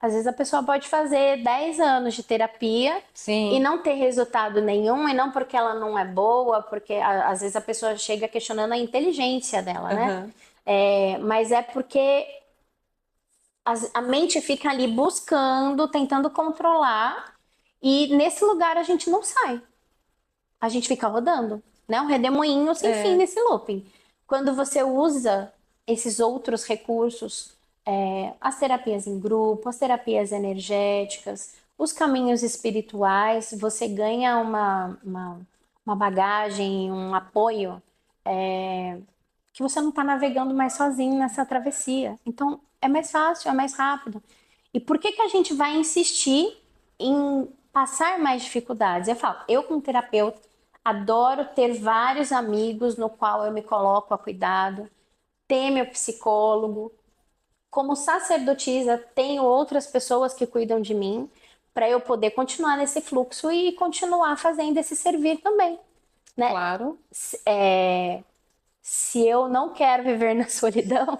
às vezes a pessoa pode fazer 10 anos de terapia e não ter resultado nenhum, e não porque ela não é boa, porque às vezes a pessoa chega questionando a inteligência dela, né? Mas é porque a mente fica ali buscando, tentando controlar, e nesse lugar a gente não sai. A gente fica rodando, né? Um redemoinho sem fim nesse looping. Quando você usa esses outros recursos, as terapias em grupo, as terapias energéticas, os caminhos espirituais, você ganha uma bagagem, um apoio, que você não está navegando mais sozinho nessa travessia. Então, é mais fácil, é mais rápido. E por que a gente vai insistir em passar mais dificuldades? Eu falo, eu como terapeuta, adoro ter vários amigos no qual eu me coloco a cuidado, ter meu psicólogo. Como sacerdotisa, tenho outras pessoas que cuidam de mim para eu poder continuar nesse fluxo e continuar fazendo esse servir também, né? Claro. Se eu não quero viver na solidão,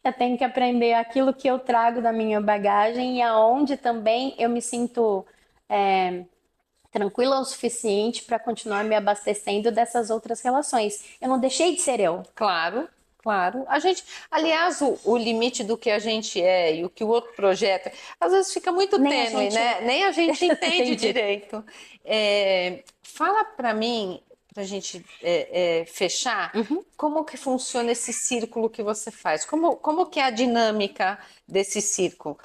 eu tenho que aprender aquilo que eu trago da minha bagagem e aonde também eu me sinto tranquila o suficiente para continuar me abastecendo dessas outras relações. Eu não deixei de ser eu. Claro. Claro. A gente, aliás, o limite do que a gente é e o que o outro projeta, às vezes fica muito tênue, né? Nem a gente entende direito. Fala para mim, para a gente fechar, como que funciona esse círculo que você faz? Como que é a dinâmica desse círculo?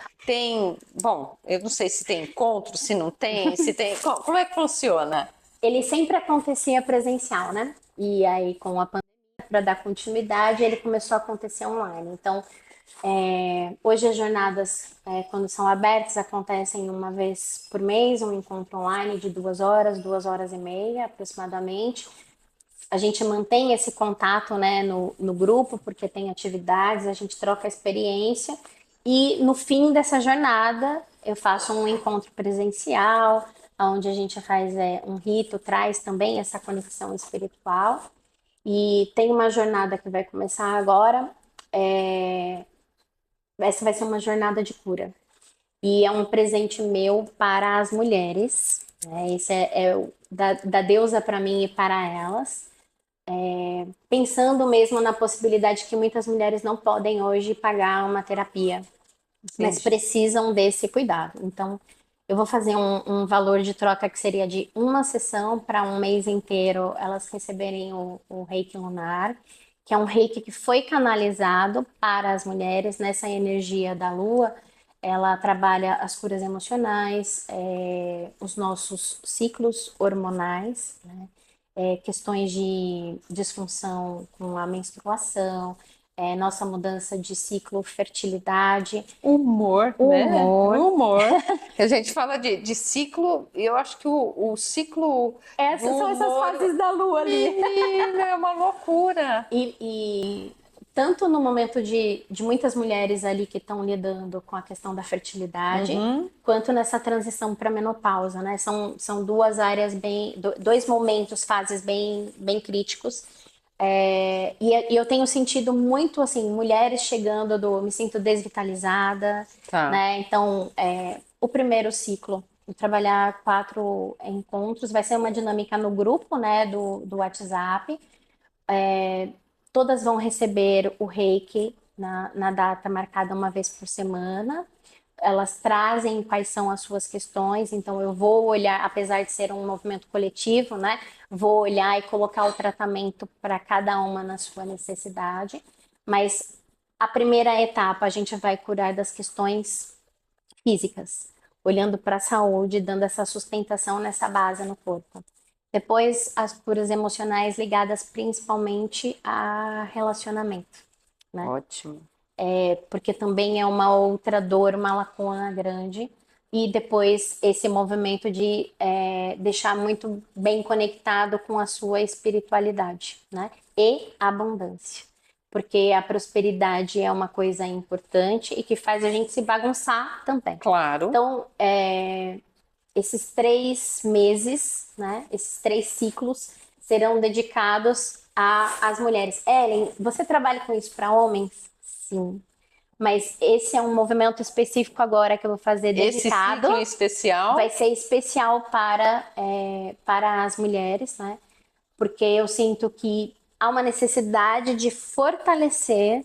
Bom, eu não sei se tem encontro, se não tem, se tem. Como é que funciona? Ele sempre acontecia presencial, né? E aí, com a pandemia, para dar continuidade, ele começou a acontecer online. Então, hoje as jornadas, quando são abertas, acontecem uma vez por mês, um encontro online de 2 horas e meia aproximadamente. A gente mantém esse contato, né, no grupo, porque tem atividades, a gente troca experiência. E no fim dessa jornada, eu faço um encontro presencial, onde a gente faz um rito, traz também essa conexão espiritual. E tem uma jornada que vai começar agora. Essa vai ser uma jornada de cura. E é um presente meu para as mulheres. Né? Esse da deusa para mim e para elas. pensando mesmo na possibilidade que muitas mulheres não podem hoje pagar uma terapia, mas Entendi. precisam desse cuidado. Então, eu vou fazer um valor de troca que seria de uma sessão para um mês inteiro elas receberem o Reiki Lunar, que é um Reiki que foi canalizado para as mulheres nessa energia da Lua. Ela trabalha as curas emocionais, os nossos ciclos hormonais, né? Questões de disfunção com a menstruação, nossa mudança de ciclo, fertilidade, Humor, né? humor. Humor. A gente fala de ciclo, e eu acho que o ciclo do Essas são essas humor, fases da lua ali. menina, é uma loucura. E tanto no momento de muitas mulheres ali que estão lidando com a questão da fertilidade, Uhum. quanto nessa transição para menopausa, né? São duas áreas bem, dois momentos, fases bem críticos. E eu tenho sentido muito assim, mulheres chegando me sinto desvitalizada, Tá. né? Então, o primeiro ciclo, trabalhar 4 encontros, vai ser uma dinâmica no grupo, né, do WhatsApp. Todas vão receber o Reiki na data marcada uma vez por semana. Elas trazem quais são as suas questões, então eu vou olhar, apesar de ser um movimento coletivo, né? Vou olhar e colocar o tratamento para cada uma na sua necessidade. Mas a primeira etapa a gente vai curar das questões físicas, olhando para a saúde, dando essa sustentação nessa base no corpo. Depois, as curas emocionais ligadas principalmente a relacionamento, né? Ótimo. Porque também é uma outra dor, uma lacuna grande. E depois esse movimento de deixar muito bem conectado com a sua espiritualidade, né? E abundância. Porque a prosperidade é uma coisa importante e que faz a gente se bagunçar também. Claro. Então, esses 3 meses, né? Esses 3 ciclos serão dedicados às mulheres. Ellen, você trabalha com isso para homens? Sim. Mas esse é um movimento específico agora que eu vou fazer Esse dedicado. ciclo em Vai especial, ser especial para as mulheres, né? Porque eu sinto que há uma necessidade de fortalecer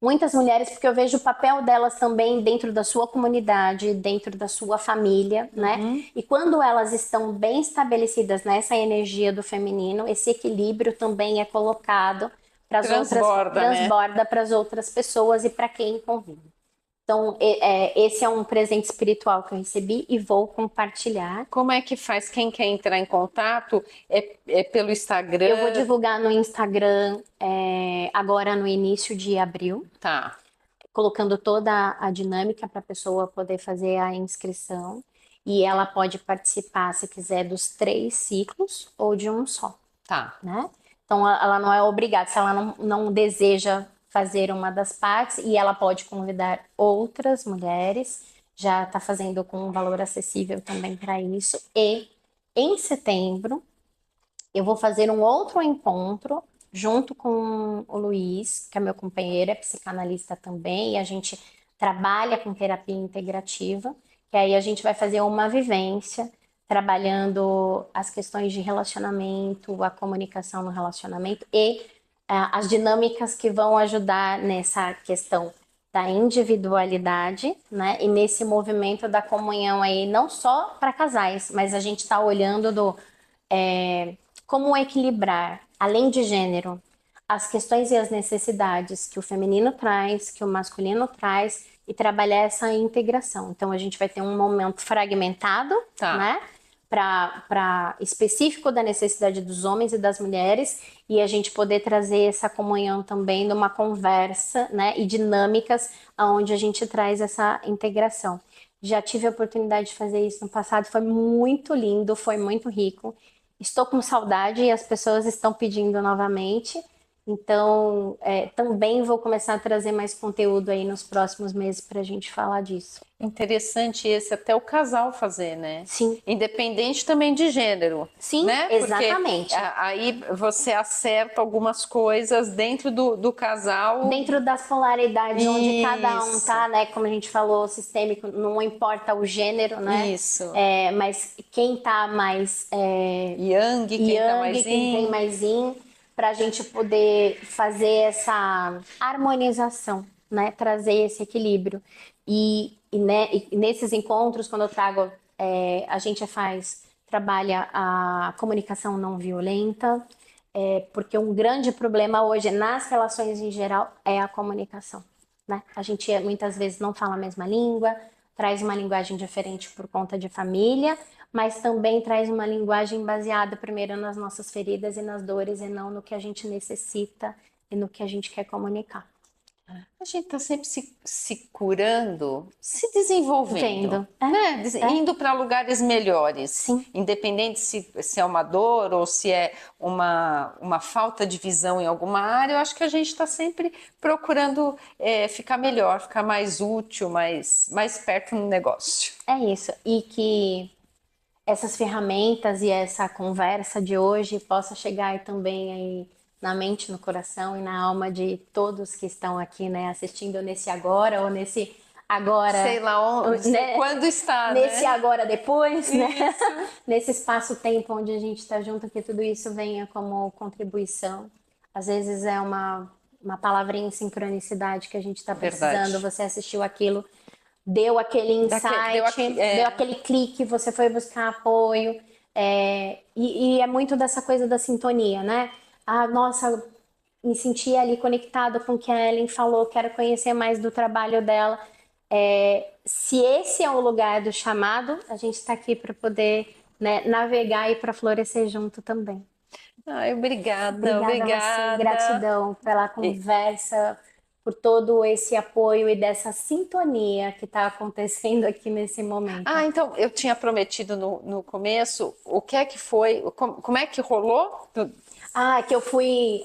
muitas mulheres, porque eu vejo o papel delas também dentro da sua comunidade, dentro da sua família, né? uhum, E quando elas estão bem estabelecidas nessa energia do feminino, esse equilíbrio também é colocado para as outras, transborda, né? transborda para as outras pessoas e para quem convive. Então, esse é um presente espiritual que eu recebi e vou compartilhar. Como é que faz? Quem quer entrar em contato? É pelo Eu vou Instagram? divulgar no Instagram agora no início de abril, Tá, colocando toda a dinâmica para a pessoa poder fazer a inscrição. E ela pode participar, se quiser, dos 3 ciclos ou de um só, tá. né? Então, ela não é obrigada, se ela não deseja fazer uma das partes, e ela pode convidar outras mulheres, já está fazendo com um valor acessível também para isso. E em setembro, eu vou fazer um outro encontro junto com o Luiz, que é meu companheiro, é psicanalista também, e a gente trabalha com terapia integrativa, que aí a gente vai fazer uma vivência trabalhando as questões de relacionamento, a comunicação no relacionamento e as dinâmicas que vão ajudar nessa questão da individualidade, né? E nesse movimento da comunhão aí, não só para casais, mas a gente está olhando como equilibrar, além de gênero, as questões e as necessidades que o feminino traz, que o masculino traz, e trabalhar essa integração. Então, a gente vai ter um momento fragmentado, Tá. né? Para específico da necessidade dos homens e das mulheres, e a gente poder trazer essa comunhão também numa conversa, né? E dinâmicas onde a gente traz essa integração. Já tive a oportunidade de fazer isso no passado, foi muito lindo, foi muito rico. Estou com saudade e as pessoas estão pedindo novamente. Então, também vou começar a trazer mais conteúdo aí nos próximos meses para a gente falar disso. Interessante esse até o casal fazer, né? Sim. Independente também de gênero. Sim, né? exatamente. Porque aí você acerta algumas coisas dentro do casal. Dentro das polaridades onde cada um Isso. tá, né? Como a gente falou, sistêmico, não importa o gênero, né? Isso. Mas quem tá mais Yang, quem tá mais quem tem mais yin, para a gente poder fazer essa harmonização, né? Trazer esse equilíbrio. E nesses encontros, quando eu trago, a gente trabalha a comunicação não violenta, porque um grande problema hoje nas relações em geral é a comunicação, né? A gente muitas vezes não fala a mesma língua, traz uma linguagem diferente por conta de família, mas também traz uma linguagem baseada primeiro nas nossas feridas e nas dores e não no que a gente necessita e no que a gente quer comunicar. A gente está sempre se curando, se desenvolvendo, né? Indo para lugares melhores. Sim. Independente se é uma dor ou se é uma falta de visão em alguma área, eu acho que a gente está sempre procurando ficar melhor, ficar mais útil, mais perto no negócio. É isso. E que essas ferramentas e essa conversa de hoje possa chegar também aí na mente, no coração e na alma de todos que estão aqui, né, assistindo nesse agora ou nesse agora. Sei lá onde, né? Quando está, nesse né? agora depois, né? Nesse espaço-tempo onde a gente está junto, que tudo isso venha como contribuição. Às vezes é uma palavrinha em sincronicidade que a gente está precisando. Verdade. Você assistiu aquilo, deu aquele insight, deu aquele clique, você foi buscar apoio. E é muito dessa coisa da sintonia, né? Ah, nossa, me senti ali conectada com o que a Ellen falou, quero conhecer mais do trabalho dela. Se esse é o lugar do chamado, a gente está aqui para poder, né, navegar e para florescer junto também. Ai, obrigada. Obrigada. Você, gratidão pela conversa, por todo esse apoio e dessa sintonia que está acontecendo aqui nesse momento. Ah, então eu tinha prometido no começo, o que é que foi, como é que rolou? Que eu fui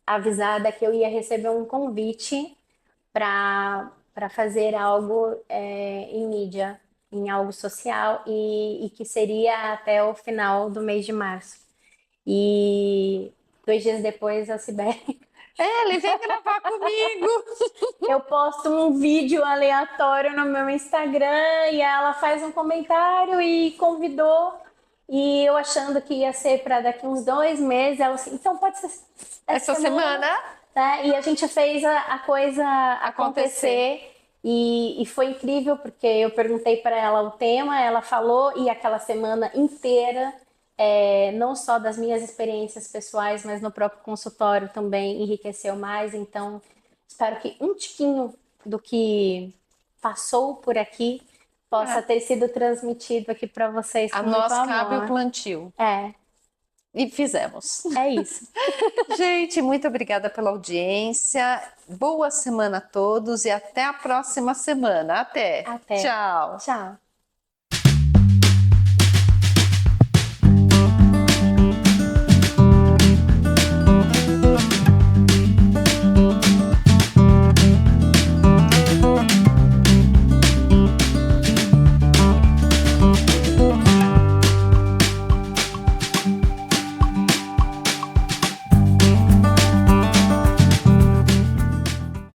avisada que eu ia receber um convite para fazer algo em mídia, em algo social e que seria até o final do mês de março. E 2 dias depois a Sibeli ele vem gravar comigo. Eu posto um vídeo aleatório no meu Instagram e ela faz um comentário e convidou. E eu achando que ia ser para daqui uns 2 meses, ela assim, então pode ser essa semana. Né? E a gente fez a coisa acontecer. E foi incrível porque eu perguntei para ela o tema, ela falou e aquela semana inteira, não só das minhas experiências pessoais, mas no próprio consultório também enriqueceu mais. Então, espero que um tiquinho do que passou por aqui possa ter sido transmitido aqui para vocês. A nós cabe o plantio. E fizemos. É isso. Gente, muito obrigada pela audiência. Boa semana a todos e até a próxima semana. Até. Até. Tchau. Tchau.